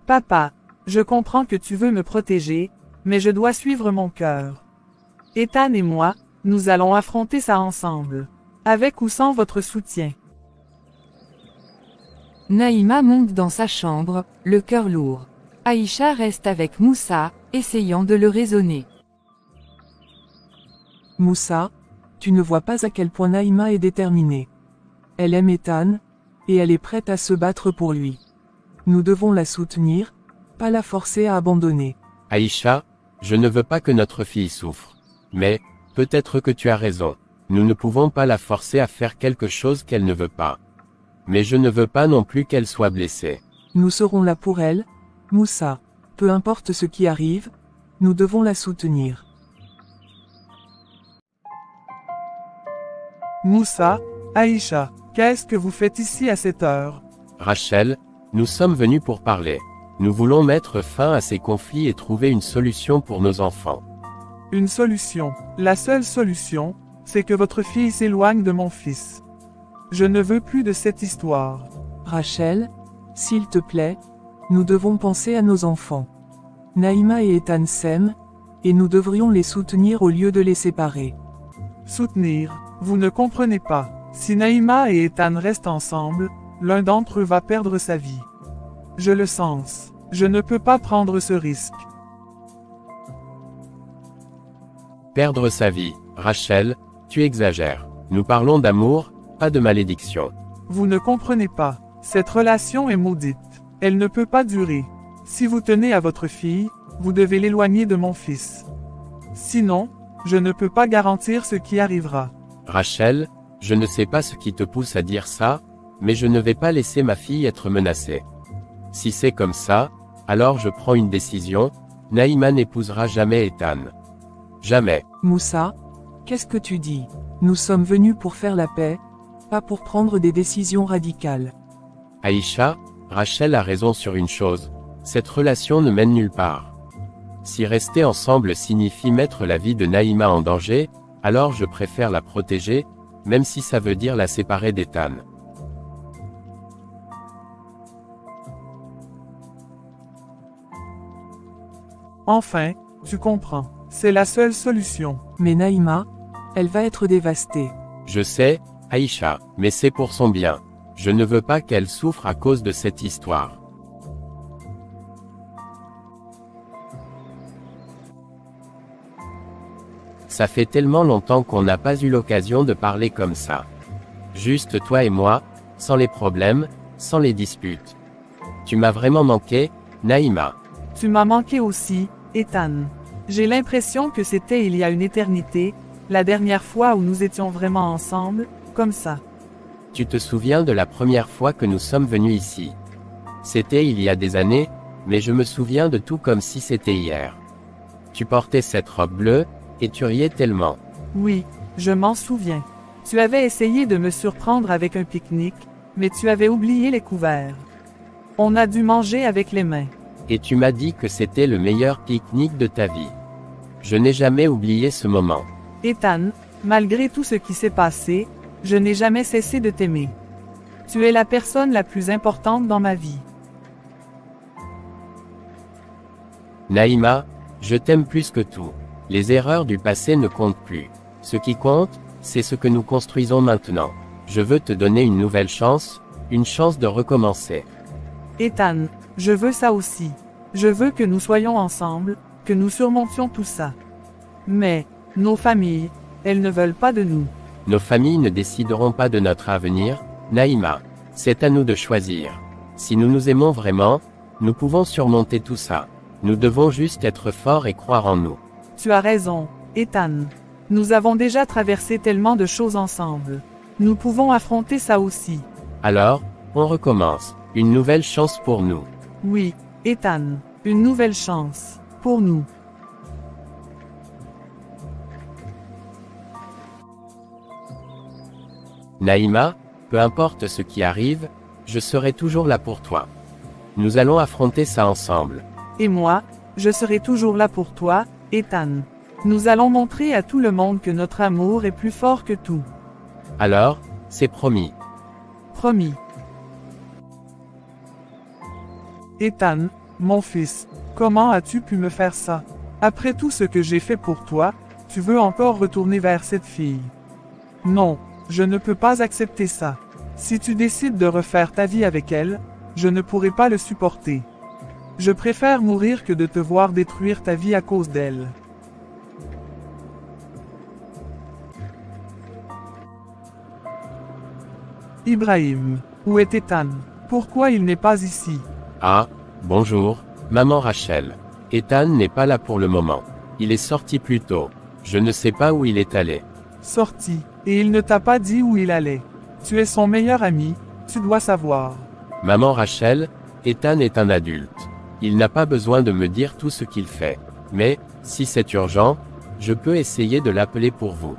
Papa, je comprends que tu veux me protéger, mais je dois suivre mon cœur. Ethan et moi, nous allons affronter ça ensemble. Avec ou sans votre soutien. Naïma monte dans sa chambre, le cœur lourd. Aïcha reste avec Moussa, essayant de le raisonner. Moussa, tu ne vois pas à quel point Naïma est déterminée. Elle aime Ethan, et elle est prête à se battre pour lui. Nous devons la soutenir, pas la forcer à abandonner. Aïcha, je ne veux pas que notre fille souffre. Mais, peut-être que tu as raison. Nous ne pouvons pas la forcer à faire quelque chose qu'elle ne veut pas. Mais je ne veux pas non plus qu'elle soit blessée. Nous serons là pour elle, Moussa. Peu importe ce qui arrive, nous devons la soutenir. Moussa, Aïcha, qu'est-ce que vous faites ici à cette heure? Rachel, nous sommes venus pour parler. Nous voulons mettre fin à ces conflits et trouver une solution pour nos enfants. Une solution. La seule solution, c'est que votre fille s'éloigne de mon fils. Je ne veux plus de cette histoire. Rachel, s'il te plaît, nous devons penser à nos enfants. Naïma et Ethan s'aiment, et nous devrions les soutenir au lieu de les séparer. Soutenir, vous ne comprenez pas. Si Naïma et Ethan restent ensemble, l'un d'entre eux va perdre sa vie. Je le sens. Je ne peux pas prendre ce risque. Perdre sa vie, Rachel, tu exagères. Nous parlons d'amour, pas de malédiction. Vous ne comprenez pas. Cette relation est maudite. Elle ne peut pas durer. Si vous tenez à votre fille, vous devez l'éloigner de mon fils. Sinon, je ne peux pas garantir ce qui arrivera. Rachel, je ne sais pas ce qui te pousse à dire ça, mais je ne vais pas laisser ma fille être menacée. Si c'est comme ça, alors je prends une décision, Naïma n'épousera jamais Ethan. Jamais. Moussa, qu'est-ce que tu dis? Nous sommes venus pour faire la paix, pas pour prendre des décisions radicales. Aïcha, Rachel a raison sur une chose, cette relation ne mène nulle part. Si rester ensemble signifie mettre la vie de Naïma en danger, Alors je préfère la protéger, même si ça veut dire la séparer d'Ethan. Enfin, tu comprends. C'est la seule solution. Mais Naïma, elle va être dévastée. Je sais, Aïcha, mais c'est pour son bien. Je ne veux pas qu'elle souffre à cause de cette histoire. Ça fait tellement longtemps qu'on n'a pas eu l'occasion de parler comme ça. Juste toi et moi, sans les problèmes, sans les disputes. Tu m'as vraiment manqué, Naïma. Tu m'as manqué aussi, Ethan. J'ai l'impression que c'était il y a une éternité, la dernière fois où nous étions vraiment ensemble, comme ça. Tu te souviens de la première fois que nous sommes venus ici? C'était il y a des années, mais je me souviens de tout comme si c'était hier. Tu portais cette robe bleue, et tu riais tellement. Oui, je m'en souviens. Tu avais essayé de me surprendre avec un pique-nique, mais tu avais oublié les couverts. On a dû manger avec les mains. Et tu m'as dit que c'était le meilleur pique-nique de ta vie. Je n'ai jamais oublié ce moment. Ethan, malgré tout ce qui s'est passé, je n'ai jamais cessé de t'aimer. Tu es la personne la plus importante dans ma vie. Naïma, je t'aime plus que tout. Les erreurs du passé ne comptent plus. Ce qui compte, c'est ce que nous construisons maintenant. Je veux te donner une nouvelle chance, une chance de recommencer. Ethan, je veux ça aussi. Je veux que nous soyons ensemble, que nous surmontions tout ça. Mais, nos familles, elles ne veulent pas de nous. Nos familles ne décideront pas de notre avenir, Naïma. C'est à nous de choisir. Si nous nous aimons vraiment, nous pouvons surmonter tout ça. Nous devons juste être forts et croire en nous. Tu as raison, Ethan. Nous avons déjà traversé tellement de choses ensemble. Nous pouvons affronter ça aussi. Alors, on recommence. Une nouvelle chance pour nous. Oui, Ethan, une nouvelle chance, pour nous. Naïma, peu importe ce qui arrive, je serai toujours là pour toi. Nous allons affronter ça ensemble. Et moi, je serai toujours là pour toi, Ethan. Nous allons montrer à tout le monde que notre amour est plus fort que tout. Alors, c'est promis. Promis. Ethan, mon fils, comment as-tu pu me faire ça? Après tout ce que j'ai fait pour toi, tu veux encore retourner vers cette fille. Non, je ne peux pas accepter ça. Si tu décides de refaire ta vie avec elle, je ne pourrai pas le supporter. Je préfère mourir que de te voir détruire ta vie à cause d'elle. Ibrahim, où est Ethan? Pourquoi il n'est pas ici? Ah, bonjour, maman Rachel. Ethan n'est pas là pour le moment. Il est sorti plus tôt. Je ne sais pas où il est allé. Sorti, et il ne t'a pas dit où il allait. Tu es son meilleur ami, tu dois savoir. Maman Rachel, Ethan est un adulte. Il n'a pas besoin de me dire tout ce qu'il fait. Mais, si c'est urgent, je peux essayer de l'appeler pour vous.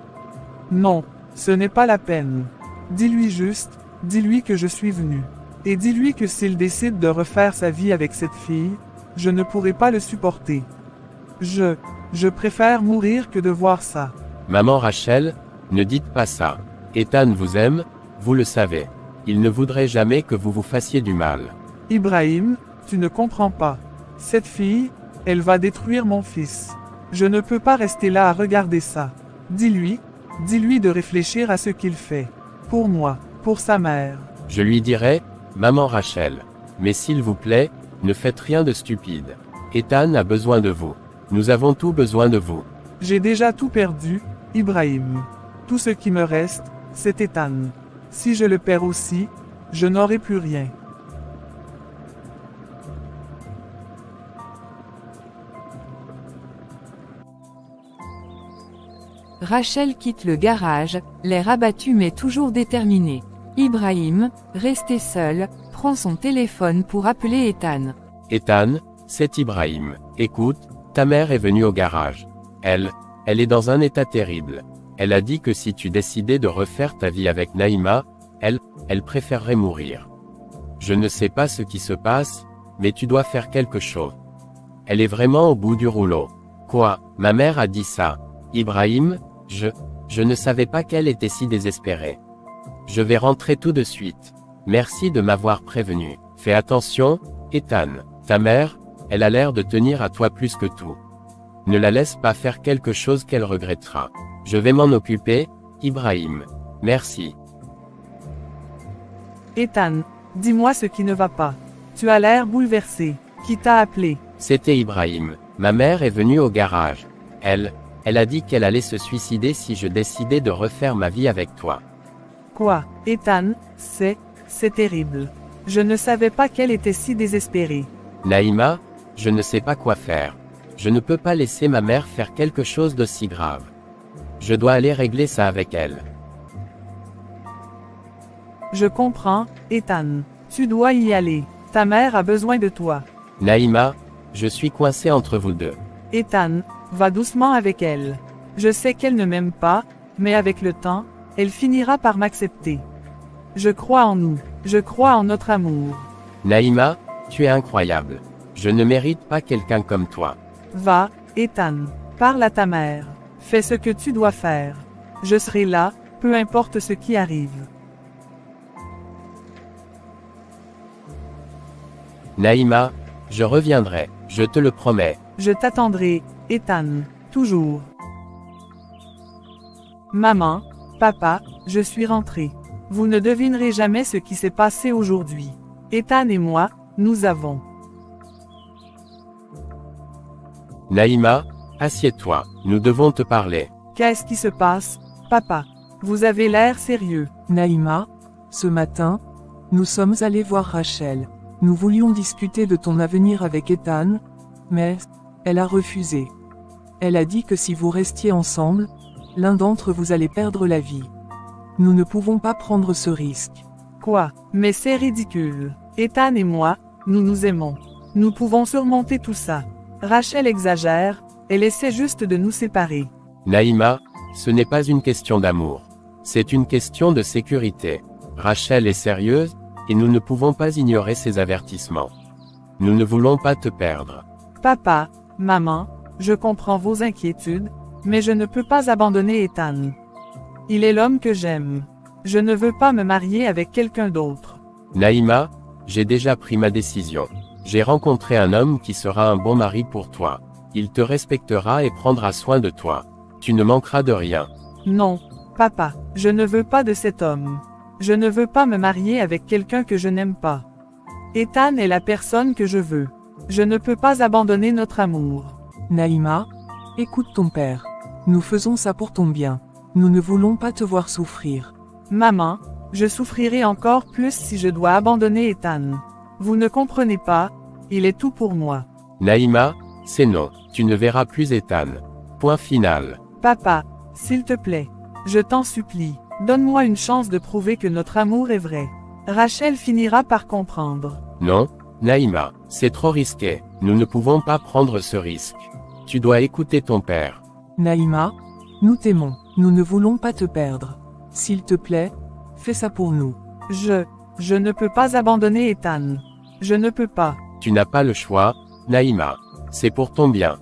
Non, ce n'est pas la peine. Dis-lui juste, dis-lui que je suis venu. Et dis-lui que s'il décide de refaire sa vie avec cette fille, je ne pourrai pas le supporter. Je préfère mourir que de voir ça. Maman Rachel, ne dites pas ça. Ethan vous aime, vous le savez. Il ne voudrait jamais que vous vous fassiez du mal. Ibrahim, tu ne comprends pas. Cette fille, elle va détruire mon fils. Je ne peux pas rester là à regarder ça. Dis-lui de réfléchir à ce qu'il fait. Pour moi, pour sa mère. Je lui dirai, maman Rachel. Mais s'il vous plaît, ne faites rien de stupide. Ethan a besoin de vous. Nous avons tous besoin de vous. J'ai déjà tout perdu, Ibrahim. Tout ce qui me reste, c'est Ethan. Si je le perds aussi, je n'aurai plus rien. Rachel quitte le garage, l'air abattu mais toujours déterminé. Ibrahim, resté seul, prend son téléphone pour appeler Ethan. Ethan, c'est Ibrahim. Écoute, ta mère est venue au garage. Elle est dans un état terrible. Elle a dit que si tu décidais de refaire ta vie avec Naïma, elle préférerait mourir. Je ne sais pas ce qui se passe, mais tu dois faire quelque chose. Elle est vraiment au bout du rouleau. Quoi, ma mère a dit ça? Ibrahim, Je ne savais pas qu'elle était si désespérée. Je vais rentrer tout de suite. Merci de m'avoir prévenu. Fais attention, Ethan. Ta mère, elle a l'air de tenir à toi plus que tout. Ne la laisse pas faire quelque chose qu'elle regrettera. Je vais m'en occuper, Ibrahim. Merci. Ethan, dis-moi ce qui ne va pas. Tu as l'air bouleversé. Qui t'a appelé? C'était Ibrahim. Ma mère est venue au garage. Elle a dit qu'elle allait se suicider si je décidais de refaire ma vie avec toi. Quoi? Ethan, c'est terrible. Je ne savais pas qu'elle était si désespérée. Naïma, je ne sais pas quoi faire. Je ne peux pas laisser ma mère faire quelque chose d'aussi grave. Je dois aller régler ça avec elle. Je comprends, Ethan. Tu dois y aller. Ta mère a besoin de toi. Naïma, je suis coincé entre vous deux. Ethan, va doucement avec elle. Je sais qu'elle ne m'aime pas, mais avec le temps, elle finira par m'accepter. Je crois en nous. Je crois en notre amour. Naïma, tu es incroyable. Je ne mérite pas quelqu'un comme toi. Va, Ethan. Parle à ta mère. Fais ce que tu dois faire. Je serai là, peu importe ce qui arrive. Naïma, je reviendrai, je te le promets. Je t'attendrai, Ethan. Toujours. Maman, papa, je suis rentré. Vous ne devinerez jamais ce qui s'est passé aujourd'hui. Ethan et moi, nous avons. Naïma, assieds-toi, nous devons te parler. Qu'est-ce qui se passe, papa? Vous avez l'air sérieux. Naïma, ce matin, nous sommes allés voir Rachel. Nous voulions discuter de ton avenir avec Ethan, mais elle a refusé. Elle a dit que si vous restiez ensemble, l'un d'entre vous allait perdre la vie. Nous ne pouvons pas prendre ce risque. Quoi? Mais c'est ridicule. Ethan et moi, nous nous aimons. Nous pouvons surmonter tout ça. Rachel exagère, elle essaie juste de nous séparer. Naïma, ce n'est pas une question d'amour. C'est une question de sécurité. Rachel est sérieuse, et nous ne pouvons pas ignorer ses avertissements. Nous ne voulons pas te perdre. Papa, maman, je comprends vos inquiétudes, mais je ne peux pas abandonner Ethan. Il est l'homme que j'aime. Je ne veux pas me marier avec quelqu'un d'autre. Naïma, j'ai déjà pris ma décision. J'ai rencontré un homme qui sera un bon mari pour toi. Il te respectera et prendra soin de toi. Tu ne manqueras de rien. Non, papa, je ne veux pas de cet homme. Je ne veux pas me marier avec quelqu'un que je n'aime pas. Ethan est la personne que je veux. Je ne peux pas abandonner notre amour. Naïma, écoute ton père. Nous faisons ça pour ton bien. Nous ne voulons pas te voir souffrir. Maman, je souffrirai encore plus si je dois abandonner Ethan. Vous ne comprenez pas, il est tout pour moi. Naïma, c'est non, tu ne verras plus Ethan. Point final. Papa, s'il te plaît, je t'en supplie, donne-moi une chance de prouver que notre amour est vrai. Rachel finira par comprendre. Non, Naïma, c'est trop risqué. Nous ne pouvons pas prendre ce risque. Tu dois écouter ton père. Naïma, nous t'aimons. Nous ne voulons pas te perdre. S'il te plaît, fais ça pour nous. Je ne peux pas abandonner Ethan. Je ne peux pas. Tu n'as pas le choix, Naïma. C'est pour ton bien.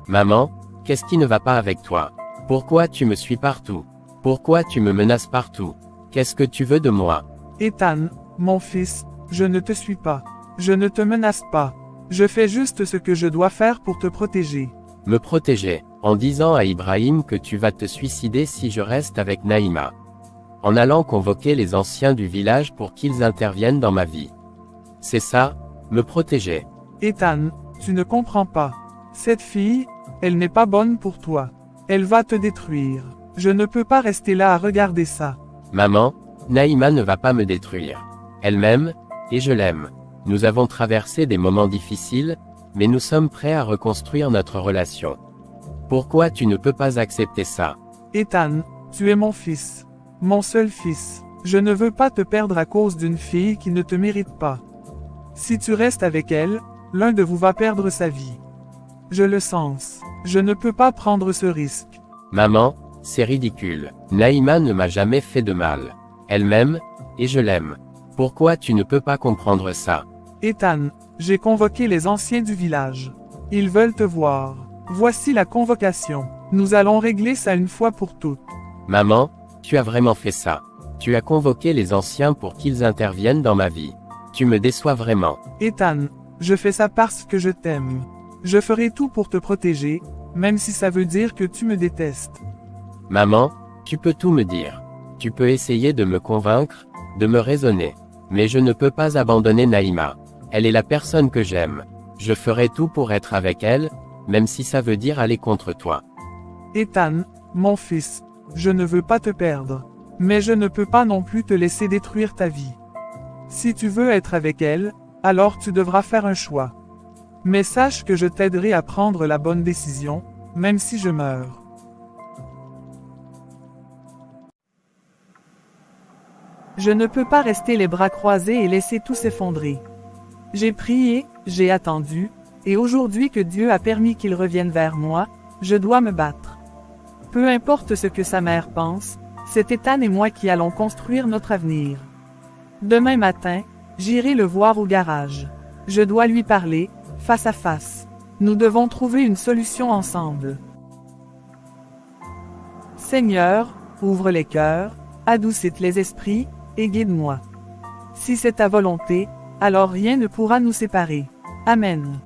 Maman, qu'est-ce qui ne va pas avec toi? Pourquoi tu me suis partout? Pourquoi tu me menaces partout? Qu'est-ce que tu veux de moi? Ethan, mon fils, je ne te suis pas. Je ne te menace pas. Je fais juste ce que je dois faire pour te protéger. Me protéger, en disant à Ibrahim que tu vas te suicider si je reste avec Naïma. En allant convoquer les anciens du village pour qu'ils interviennent dans ma vie. C'est ça, me protéger. Ethan, tu ne comprends pas. Cette fille, elle n'est pas bonne pour toi. Elle va te détruire. Je ne peux pas rester là à regarder ça. Maman, Naïma ne va pas me détruire. Elle m'aime, et je l'aime. Nous avons traversé des moments difficiles, mais nous sommes prêts à reconstruire notre relation. Pourquoi tu ne peux pas accepter ça? Ethan, tu es mon fils. Mon seul fils. Je ne veux pas te perdre à cause d'une fille qui ne te mérite pas. Si tu restes avec elle, l'un de vous va perdre sa vie. Je le sens. Je ne peux pas prendre ce risque. Maman, c'est ridicule. Naïma ne m'a jamais fait de mal. Elle m'aime, et je l'aime. Pourquoi tu ne peux pas comprendre ça? Ethan, j'ai convoqué les anciens du village. Ils veulent te voir. Voici la convocation. Nous allons régler ça une fois pour toutes. Maman, tu as vraiment fait ça. Tu as convoqué les anciens pour qu'ils interviennent dans ma vie. Tu me déçois vraiment. Ethan, je fais ça parce que je t'aime. Je ferai tout pour te protéger, même si ça veut dire que tu me détestes. Maman, tu peux tout me dire. Tu peux essayer de me convaincre, de me raisonner. Mais je ne peux pas abandonner Naïma. Elle est la personne que j'aime. Je ferai tout pour être avec elle, même si ça veut dire aller contre toi. Ethan, mon fils, je ne veux pas te perdre. Mais je ne peux pas non plus te laisser détruire ta vie. Si tu veux être avec elle, alors tu devras faire un choix. Mais sache que je t'aiderai à prendre la bonne décision, même si je meurs. Je ne peux pas rester les bras croisés et laisser tout s'effondrer. J'ai prié, j'ai attendu, et aujourd'hui que Dieu a permis qu'il revienne vers moi, je dois me battre. Peu importe ce que sa mère pense, c'est Ethan et moi qui allons construire notre avenir. Demain matin, j'irai le voir au garage. Je dois lui parler, face à face. Nous devons trouver une solution ensemble. Seigneur, ouvre les cœurs, adoucis les esprits, et guide-moi. Si c'est ta volonté, alors rien ne pourra nous séparer. Amen.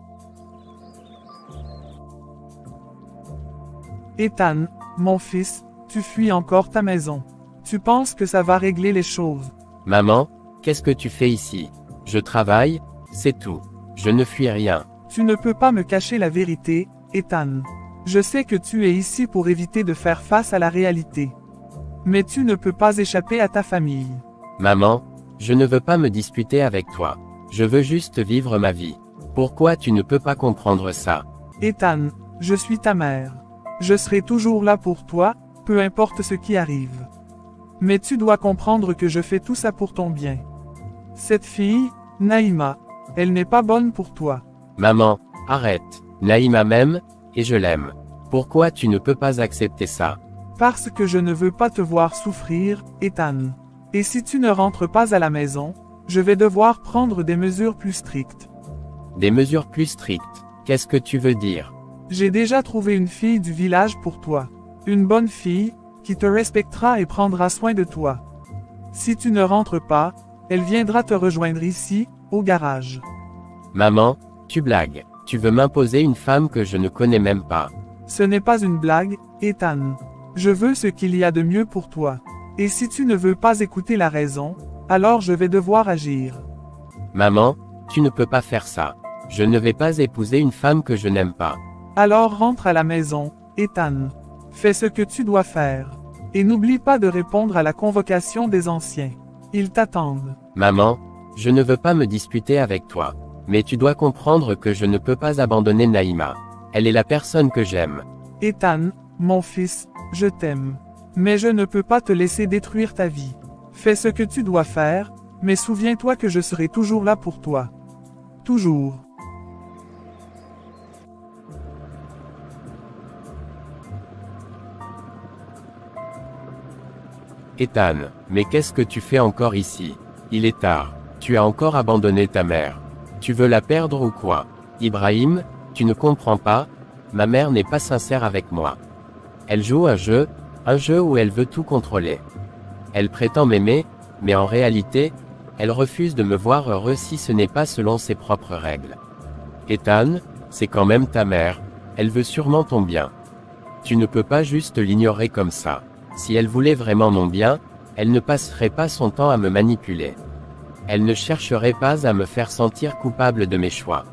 Ethan, mon fils, tu fuis encore ta maison. Tu penses que ça va régler les choses. Maman, qu'est-ce que tu fais ici? Je travaille, c'est tout. Je ne fuis rien. Tu ne peux pas me cacher la vérité, Ethan. Je sais que tu es ici pour éviter de faire face à la réalité. Mais tu ne peux pas échapper à ta famille. Maman, je ne veux pas me disputer avec toi. Je veux juste vivre ma vie. Pourquoi tu ne peux pas comprendre ça? Ethan, je suis ta mère. Je serai toujours là pour toi, peu importe ce qui arrive. Mais tu dois comprendre que je fais tout ça pour ton bien. Cette fille, Naïma, elle n'est pas bonne pour toi. Maman, arrête. Naïma m'aime, et je l'aime. Pourquoi tu ne peux pas accepter ça? Parce que je ne veux pas te voir souffrir, Ethan. Et si tu ne rentres pas à la maison, je vais devoir prendre des mesures plus strictes. Des mesures plus strictes. Qu'est-ce que tu veux dire? J'ai déjà trouvé une fille du village pour toi. Une bonne fille, qui te respectera et prendra soin de toi. Si tu ne rentres pas, elle viendra te rejoindre ici, au garage. Maman, tu blagues. Tu veux m'imposer une femme que je ne connais même pas. Ce n'est pas une blague, Ethan. Je veux ce qu'il y a de mieux pour toi. Et si tu ne veux pas écouter la raison, alors je vais devoir agir. Maman, tu ne peux pas faire ça. Je ne vais pas épouser une femme que je n'aime pas. Alors rentre à la maison, Ethan. Fais ce que tu dois faire. Et n'oublie pas de répondre à la convocation des anciens. Ils t'attendent. Maman, je ne veux pas me disputer avec toi. Mais tu dois comprendre que je ne peux pas abandonner Naïma. Elle est la personne que j'aime. Ethan, mon fils, je t'aime. Mais je ne peux pas te laisser détruire ta vie. Fais ce que tu dois faire, mais souviens-toi que je serai toujours là pour toi. Toujours. Ethan, mais qu'est-ce que tu fais encore ici? Il est tard. Tu as encore abandonné ta mère. Tu veux la perdre ou quoi? Ibrahim, tu ne comprends pas? Ma mère n'est pas sincère avec moi. Elle joue un jeu où elle veut tout contrôler. Elle prétend m'aimer, mais en réalité, elle refuse de me voir heureux si ce n'est pas selon ses propres règles. Ethan, c'est quand même ta mère, elle veut sûrement ton bien. Tu ne peux pas juste l'ignorer comme ça. Si elle voulait vraiment mon bien, elle ne passerait pas son temps à me manipuler. Elle ne chercherait pas à me faire sentir coupable de mes choix.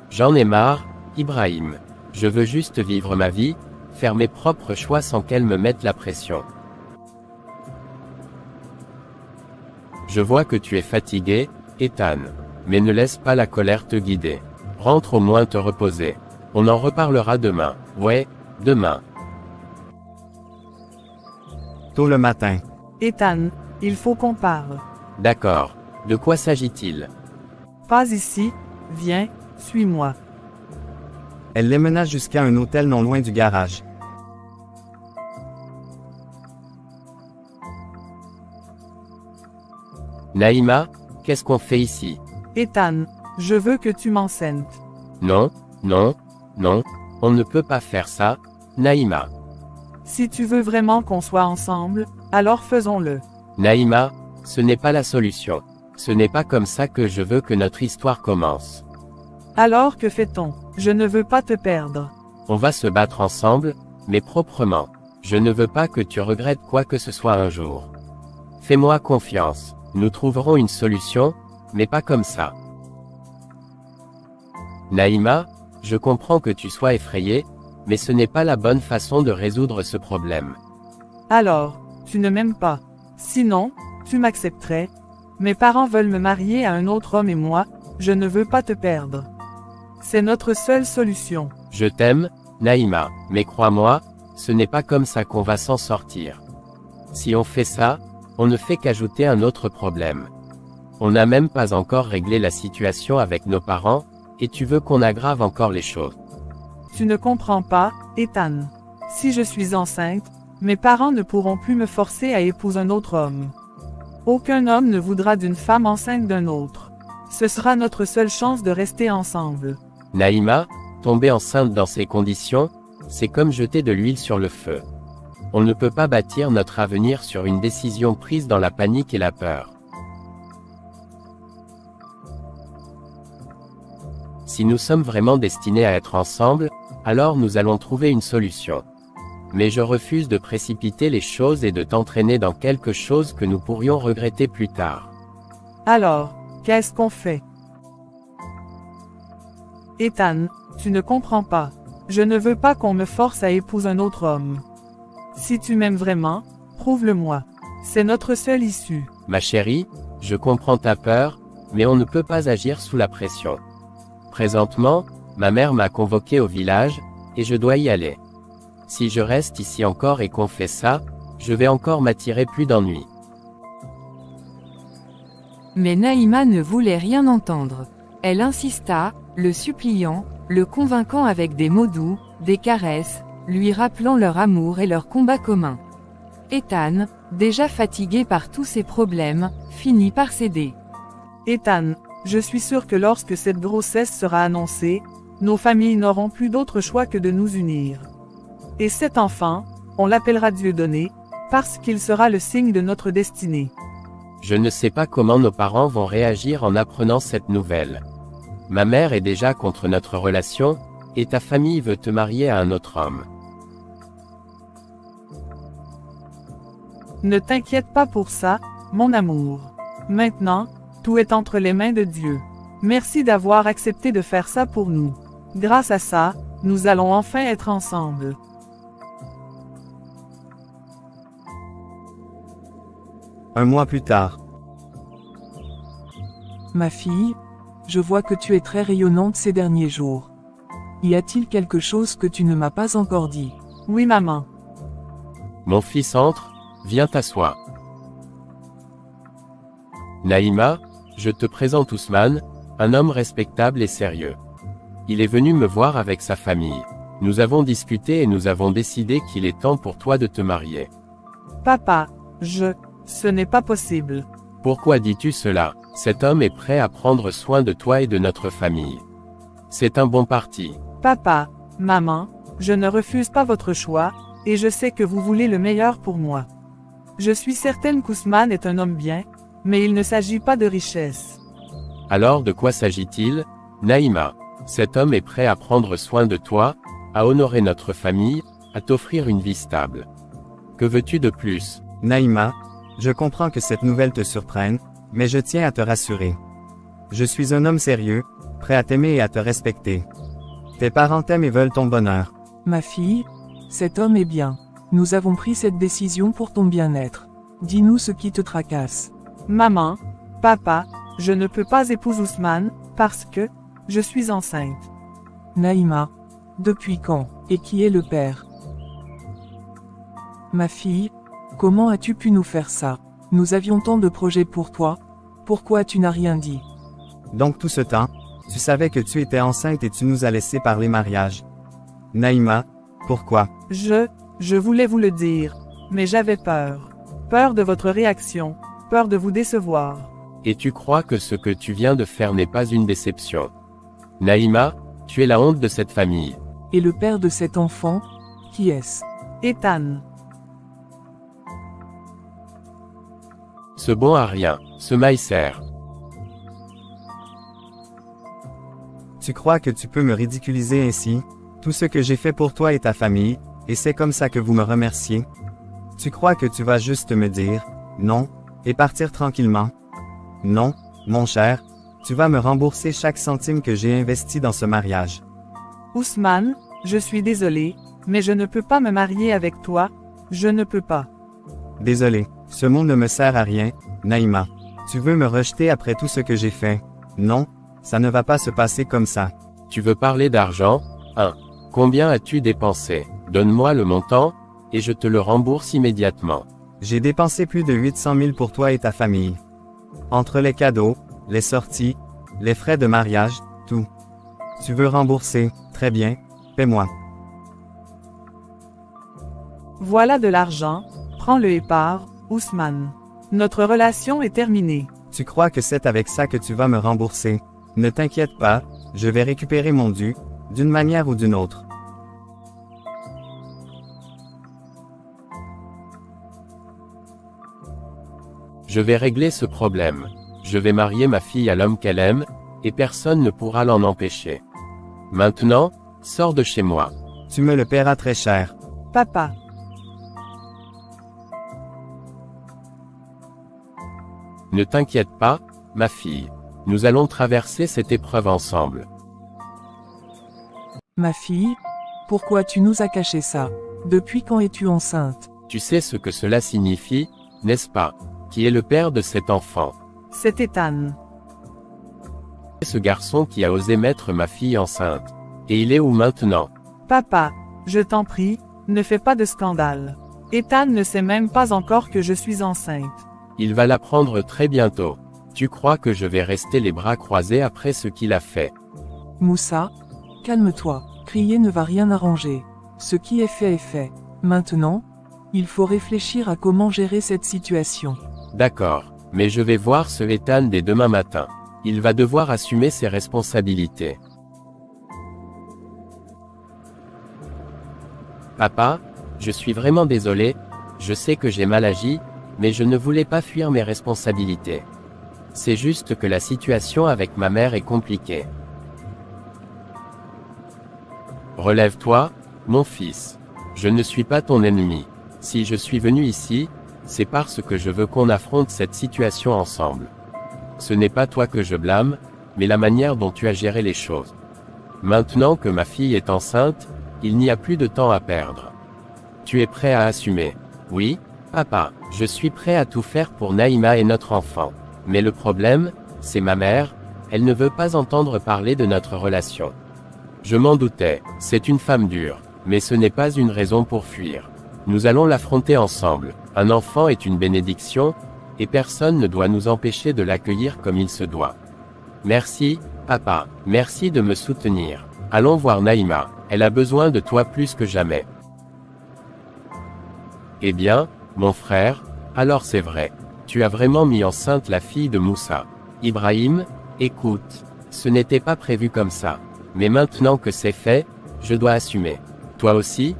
J'en ai marre, Ibrahim. Je veux juste vivre ma vie, faire mes propres choix sans qu'elle me mette la pression. Je vois que tu es fatigué, Ethan. Mais ne laisse pas la colère te guider. Rentre au moins te reposer. On en reparlera demain. Ouais, demain. Tôt le matin. Ethan, il faut qu'on parle. D'accord. De quoi s'agit-il? Pas ici, viens, suis-moi. Elle les mena jusqu'à un hôtel non loin du garage. Naïma, Qu'est-ce qu'on fait ici? Ethan, je veux que tu m'enceintes. Non, non, non, on ne peut pas faire ça, Naïma. Si tu veux vraiment qu'on soit ensemble, alors faisons-le. Naïma, ce n'est pas la solution. Ce n'est pas comme ça que je veux que notre histoire commence. Alors que fait-on? Je ne veux pas te perdre. On va se battre ensemble, mais proprement. Je ne veux pas que tu regrettes quoi que ce soit un jour. Fais-moi confiance. Nous trouverons une solution, mais pas comme ça. Naïma, je comprends que tu sois effrayée, mais ce n'est pas la bonne façon de résoudre ce problème. Alors, tu ne m'aimes pas. Sinon, tu m'accepterais. Mes parents veulent me marier à un autre homme et moi, je ne veux pas te perdre. C'est notre seule solution. Je t'aime, Naïma, mais crois-moi, ce n'est pas comme ça qu'on va s'en sortir. Si on fait ça, on ne fait qu'ajouter un autre problème. On n'a même pas encore réglé la situation avec nos parents, et tu veux qu'on aggrave encore les choses. Tu ne comprends pas, Ethan. Si je suis enceinte, mes parents ne pourront plus me forcer à épouser un autre homme. Aucun homme ne voudra d'une femme enceinte d'un autre. Ce sera notre seule chance de rester ensemble. Naïma, tomber enceinte dans ces conditions, c'est comme jeter de l'huile sur le feu. On ne peut pas bâtir notre avenir sur une décision prise dans la panique et la peur. Si nous sommes vraiment destinés à être ensemble, alors nous allons trouver une solution. Mais je refuse de précipiter les choses et de t'entraîner dans quelque chose que nous pourrions regretter plus tard. Alors, qu'est-ce qu'on fait? Ethan, tu ne comprends pas. Je ne veux pas qu'on me force à épouser un autre homme. Si tu m'aimes vraiment, prouve-le-moi. C'est notre seule issue. Ma chérie, je comprends ta peur, mais on ne peut pas agir sous la pression. Présentement, ma mère m'a convoqué au village, et je dois y aller. Si je reste ici encore et qu'on fait ça, je vais encore m'attirer plus d'ennuis. Mais Naïma ne voulait rien entendre. Elle insista, le suppliant, le convainquant avec des mots doux, des caresses, lui rappelant leur amour et leur combat commun. Ethan, déjà fatigué par tous ces problèmes, finit par céder. Ethan, je suis sûr que lorsque cette grossesse sera annoncée, nos familles n'auront plus d'autre choix que de nous unir. Et cet enfant, on l'appellera Dieudonné, parce qu'il sera le signe de notre destinée. Je ne sais pas comment nos parents vont réagir en apprenant cette nouvelle. Ma mère est déjà contre notre relation, et ta famille veut te marier à un autre homme. Ne t'inquiète pas pour ça, mon amour. Maintenant, tout est entre les mains de Dieu. Merci d'avoir accepté de faire ça pour nous. Grâce à ça, nous allons enfin être ensemble. Un mois plus tard. Ma fille, je vois que tu es très rayonnante ces derniers jours. Y a-t-il quelque chose que tu ne m'as pas encore dit? Oui, maman. Mon fils entre, viens t'asseoir. Naïma, je te présente Ousmane, un homme respectable et sérieux. Il est venu me voir avec sa famille. Nous avons discuté et nous avons décidé qu'il est temps pour toi de te marier. Papa, ce n'est pas possible. Pourquoi dis-tu cela? Cet homme est prêt à prendre soin de toi et de notre famille. C'est un bon parti. Papa, maman, je ne refuse pas votre choix, et je sais que vous voulez le meilleur pour moi. Je suis certaine qu'Ousmane est un homme bien, mais il ne s'agit pas de richesse. Alors de quoi s'agit-il, Naïma? Cet homme est prêt à prendre soin de toi, à honorer notre famille, à t'offrir une vie stable. Que veux-tu de plus? Naïma, je comprends que cette nouvelle te surprenne, mais je tiens à te rassurer. Je suis un homme sérieux, prêt à t'aimer et à te respecter. Tes parents t'aiment et veulent ton bonheur. Ma fille, cet homme est bien. Nous avons pris cette décision pour ton bien-être. Dis-nous ce qui te tracasse. Maman, papa, je ne peux pas épouser Ousmane, parce que, je suis enceinte. Naïma, depuis quand, et qui est le père? Ma fille, comment as-tu pu nous faire ça? Nous avions tant de projets pour toi. Pourquoi tu n'as rien dit? Donc tout ce temps, tu savais que tu étais enceinte et tu nous as laissé parler mariage. Naïma, pourquoi? Je voulais vous le dire, mais j'avais peur. Peur de votre réaction, peur de vous décevoir. Et tu crois que ce que tu viens de faire n'est pas une déception. Naïma, tu es la honte de cette famille. Et le père de cet enfant, qui est-ce? Ethan. Ce bon à rien, ce Maïser. Tu crois que tu peux me ridiculiser ainsi? Tout ce que j'ai fait pour toi et ta famille, et c'est comme ça que vous me remerciez? Tu crois que tu vas juste me dire « non » et partir tranquillement? Non, mon cher, tu vas me rembourser chaque centime que j'ai investi dans ce mariage. Ousmane, je suis désolé, mais je ne peux pas me marier avec toi, je ne peux pas. Désolé, ce mot ne me sert à rien, Naïma. Tu veux me rejeter après tout ce que j'ai fait? Non, ça ne va pas se passer comme ça. Tu veux parler d'argent? 1. Combien as-tu dépensé? Donne-moi le montant, et je te le rembourse immédiatement. J'ai dépensé plus de 800 000 pour toi et ta famille. Entre les cadeaux, les sorties, les frais de mariage, tout. Tu veux rembourser? Très bien, paie-moi. Voilà de l'argent, prends-le et pars, Ousmane. Notre relation est terminée. Tu crois que c'est avec ça que tu vas me rembourser? Ne t'inquiète pas, je vais récupérer mon dû, d'une manière ou d'une autre. Je vais régler ce problème. Je vais marier ma fille à l'homme qu'elle aime, et personne ne pourra l'en empêcher. Maintenant, sors de chez moi. Tu me le paieras très cher. Papa. Ne t'inquiète pas, ma fille. Nous allons traverser cette épreuve ensemble. Ma fille? Pourquoi tu nous as caché ça? Depuis quand es-tu enceinte? Tu sais ce que cela signifie, n'est-ce pas? Qui est le père de cet enfant? C'est Ethan. Ce garçon qui a osé mettre ma fille enceinte. Et il est où maintenant? Papa, je t'en prie, ne fais pas de scandale. Ethan ne sait même pas encore que je suis enceinte. Il va l'apprendre très bientôt. Tu crois que je vais rester les bras croisés après ce qu'il a fait? Moussa, calme-toi, crier ne va rien arranger. Ce qui est fait. Maintenant, il faut réfléchir à comment gérer cette situation. D'accord, mais je vais voir ce Ethan dès demain matin. Il va devoir assumer ses responsabilités. Papa, je suis vraiment désolé, je sais que j'ai mal agi, mais je ne voulais pas fuir mes responsabilités. C'est juste que la situation avec ma mère est compliquée. Relève-toi, mon fils. Je ne suis pas ton ennemi. Si je suis venu ici, c'est parce que je veux qu'on affronte cette situation ensemble. Ce n'est pas toi que je blâme, mais la manière dont tu as géré les choses. Maintenant que ma fille est enceinte, il n'y a plus de temps à perdre. Tu es prêt à assumer? Oui, papa, je suis prêt à tout faire pour Naïma et notre enfant. Mais le problème, c'est ma mère, elle ne veut pas entendre parler de notre relation. Je m'en doutais, c'est une femme dure, mais ce n'est pas une raison pour fuir. Nous allons l'affronter ensemble. Un enfant est une bénédiction, et personne ne doit nous empêcher de l'accueillir comme il se doit. Merci, papa, merci de me soutenir. Allons voir Naïma, elle a besoin de toi plus que jamais. Eh bien, mon frère, alors c'est vrai. Tu as vraiment mis enceinte la fille de Moussa. Ibrahim, écoute, ce n'était pas prévu comme ça. Mais maintenant que c'est fait, je dois assumer. Toi aussi,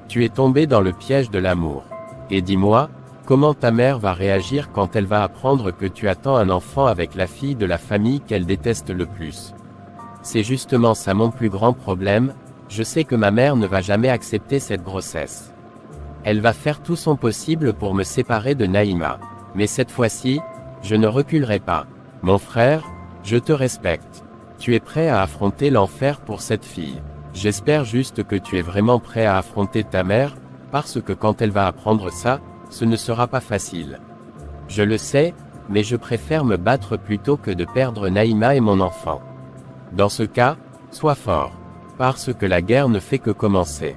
tu es tombé dans le piège de l'amour. Et dis-moi, comment ta mère va réagir quand elle va apprendre que tu attends un enfant avec la fille de la famille qu'elle déteste le plus? C'est justement ça mon plus grand problème, je sais que ma mère ne va jamais accepter cette grossesse. Elle va faire tout son possible pour me séparer de Naïma. Mais cette fois-ci, je ne reculerai pas. Mon frère, je te respecte. Tu es prêt à affronter l'enfer pour cette fille. J'espère juste que tu es vraiment prêt à affronter ta mère, parce que quand elle va apprendre ça, ce ne sera pas facile. Je le sais, mais je préfère me battre plutôt que de perdre Naïma et mon enfant. Dans ce cas, sois fort. Parce que la guerre ne fait que commencer.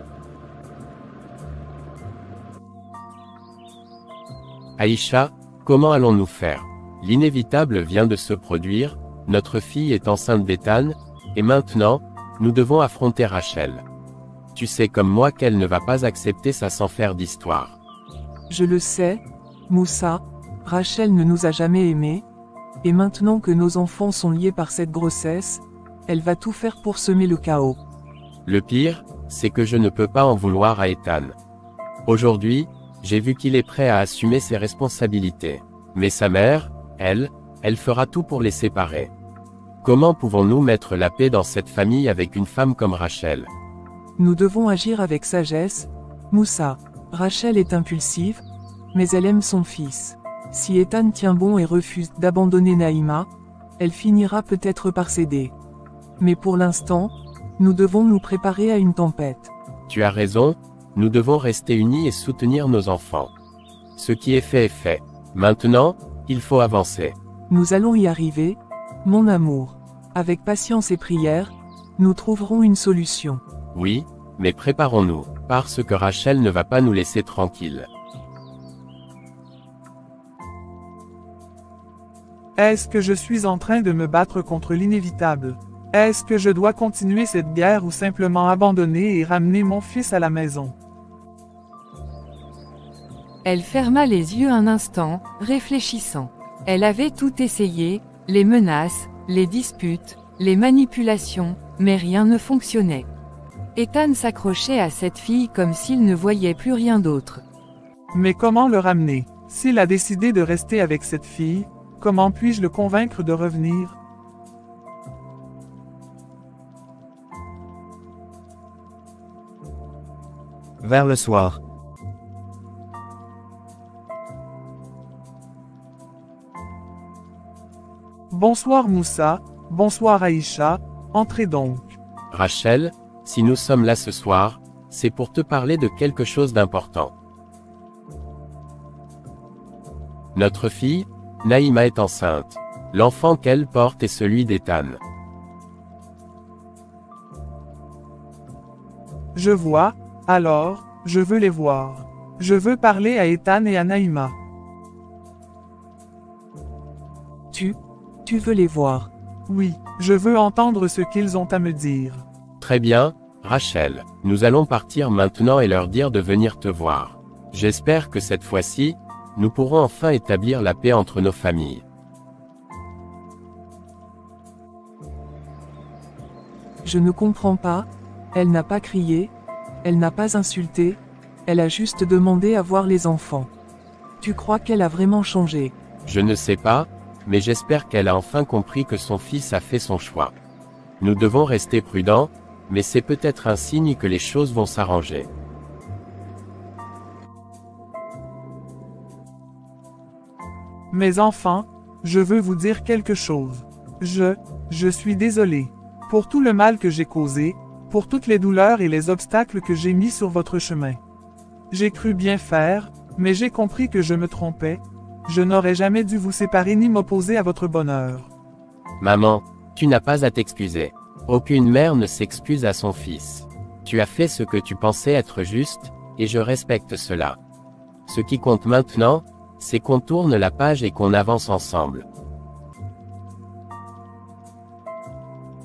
Aïcha, comment allons-nous faire? L'inévitable vient de se produire, notre fille est enceinte d'Ethan, et maintenant, nous devons affronter Rachel. Tu sais comme moi qu'elle ne va pas accepter ça sans faire d'histoire. Je le sais, Moussa, Rachel ne nous a jamais aimés, Et maintenant que nos enfants sont liés par cette grossesse, elle va tout faire pour semer le chaos. Le pire, c'est que je ne peux pas en vouloir à Ethan. Aujourd'hui, j'ai vu qu'il est prêt à assumer ses responsabilités. Mais sa mère, elle fera tout pour les séparer. Comment pouvons-nous mettre la paix dans cette famille avec une femme comme Rachel? Nous devons agir avec sagesse, Moussa. Rachel est impulsive, mais elle aime son fils. Si Ethan tient bon et refuse d'abandonner Naïma, elle finira peut-être par céder. Mais pour l'instant, nous devons nous préparer à une tempête. Tu as raison, nous devons rester unis et soutenir nos enfants. Ce qui est fait. Maintenant, il faut avancer. Nous allons y arriver, mon amour. Avec patience et prière, nous trouverons une solution. Oui, mais préparons-nous, parce que Rachel ne va pas nous laisser tranquilles. Est-ce que je suis en train de me battre contre l'inévitable? Est-ce que je dois continuer cette guerre ou simplement abandonner et ramener mon fils à la maison? Elle ferma les yeux un instant, réfléchissant. Elle avait tout essayé, les menaces, les disputes, les manipulations, mais rien ne fonctionnait. Ethan s'accrochait à cette fille comme s'il ne voyait plus rien d'autre. Mais comment le ramener? S'il a décidé de rester avec cette fille, comment puis-je le convaincre de revenir? Vers le soir. Bonsoir Moussa, bonsoir Aïcha, entrez donc. Rachel, si nous sommes là ce soir, c'est pour te parler de quelque chose d'important. Notre fille, Naïma est enceinte. L'enfant qu'elle porte est celui d'Ethan. Je vois, alors, je veux les voir. Je veux parler à Ethan et à Naïma. Tu veux les voir? Oui, je veux entendre ce qu'ils ont à me dire. Très bien, Rachel, nous allons partir maintenant et leur dire de venir te voir. J'espère que cette fois-ci, nous pourrons enfin établir la paix entre nos familles. Je ne comprends pas, elle n'a pas crié, elle n'a pas insulté, elle a juste demandé à voir les enfants. Tu crois qu'elle a vraiment changé? Je ne sais pas, mais j'espère qu'elle a enfin compris que son fils a fait son choix. Nous devons rester prudents, mais c'est peut-être un signe que les choses vont s'arranger. Mes enfants, je veux vous dire quelque chose. Je suis désolé. Pour tout le mal que j'ai causé, pour toutes les douleurs et les obstacles que j'ai mis sur votre chemin. J'ai cru bien faire, mais j'ai compris que je me trompais. Je n'aurais jamais dû vous séparer ni m'opposer à votre bonheur. Maman, tu n'as pas à t'excuser. Aucune mère ne s'excuse à son fils. Tu as fait ce que tu pensais être juste, et je respecte cela. Ce qui compte maintenant, c'est qu'on tourne la page et qu'on avance ensemble.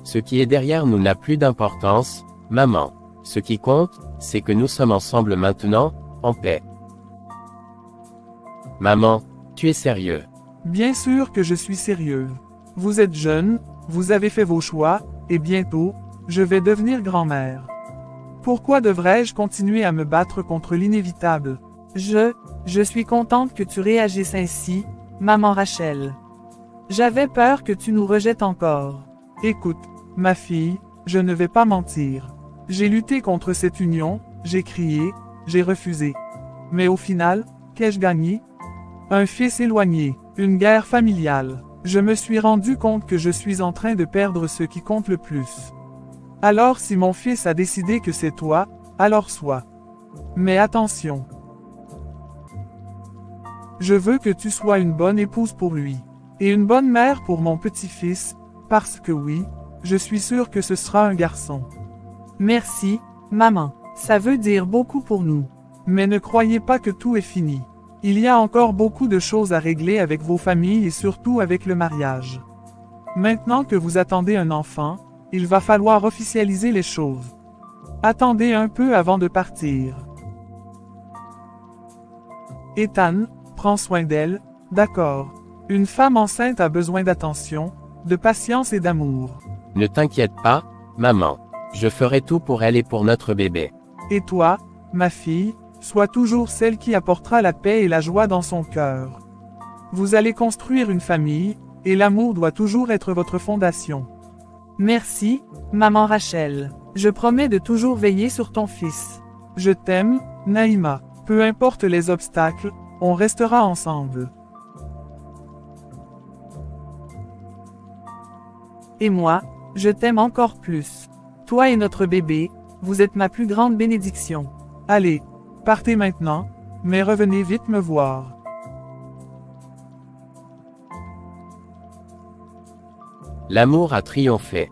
Ce qui est derrière nous n'a plus d'importance, maman. Ce qui compte, c'est que nous sommes ensemble maintenant, en paix. Maman, tu es sérieux? Bien sûr que je suis sérieux. Vous êtes jeune, vous avez fait vos choix, et bientôt, je vais devenir grand-mère. Pourquoi devrais-je continuer à me battre contre l'inévitable? Je suis contente que tu réagisses ainsi, maman Rachel. J'avais peur que tu nous rejettes encore. Écoute, ma fille, je ne vais pas mentir. J'ai lutté contre cette union, j'ai crié, j'ai refusé. Mais au final, qu'ai-je gagné? Un fils éloigné, une guerre familiale. Je me suis rendu compte que je suis en train de perdre ce qui compte le plus. Alors si mon fils a décidé que c'est toi, alors sois. Mais attention. Je veux que tu sois une bonne épouse pour lui. Et une bonne mère pour mon petit-fils, parce que oui, je suis sûre que ce sera un garçon. Merci, maman. Ça veut dire beaucoup pour nous. Mais ne croyez pas que tout est fini. Il y a encore beaucoup de choses à régler avec vos familles et surtout avec le mariage. Maintenant que vous attendez un enfant, il va falloir officialiser les choses. Attendez un peu avant de partir. Ethan, prends soin d'elle, d'accord. Une femme enceinte a besoin d'attention, de patience et d'amour. Ne t'inquiète pas, maman. Je ferai tout pour elle et pour notre bébé. Et toi, ma fille, sois toujours celle qui apportera la paix et la joie dans son cœur. Vous allez construire une famille, et l'amour doit toujours être votre fondation. Merci, maman Rachel. Je promets de toujours veiller sur ton fils. Je t'aime, Naïma. Peu importe les obstacles, on restera ensemble. Et moi, je t'aime encore plus. Toi et notre bébé, vous êtes ma plus grande bénédiction. Allez, partez maintenant, mais revenez vite me voir. L'amour a triomphé.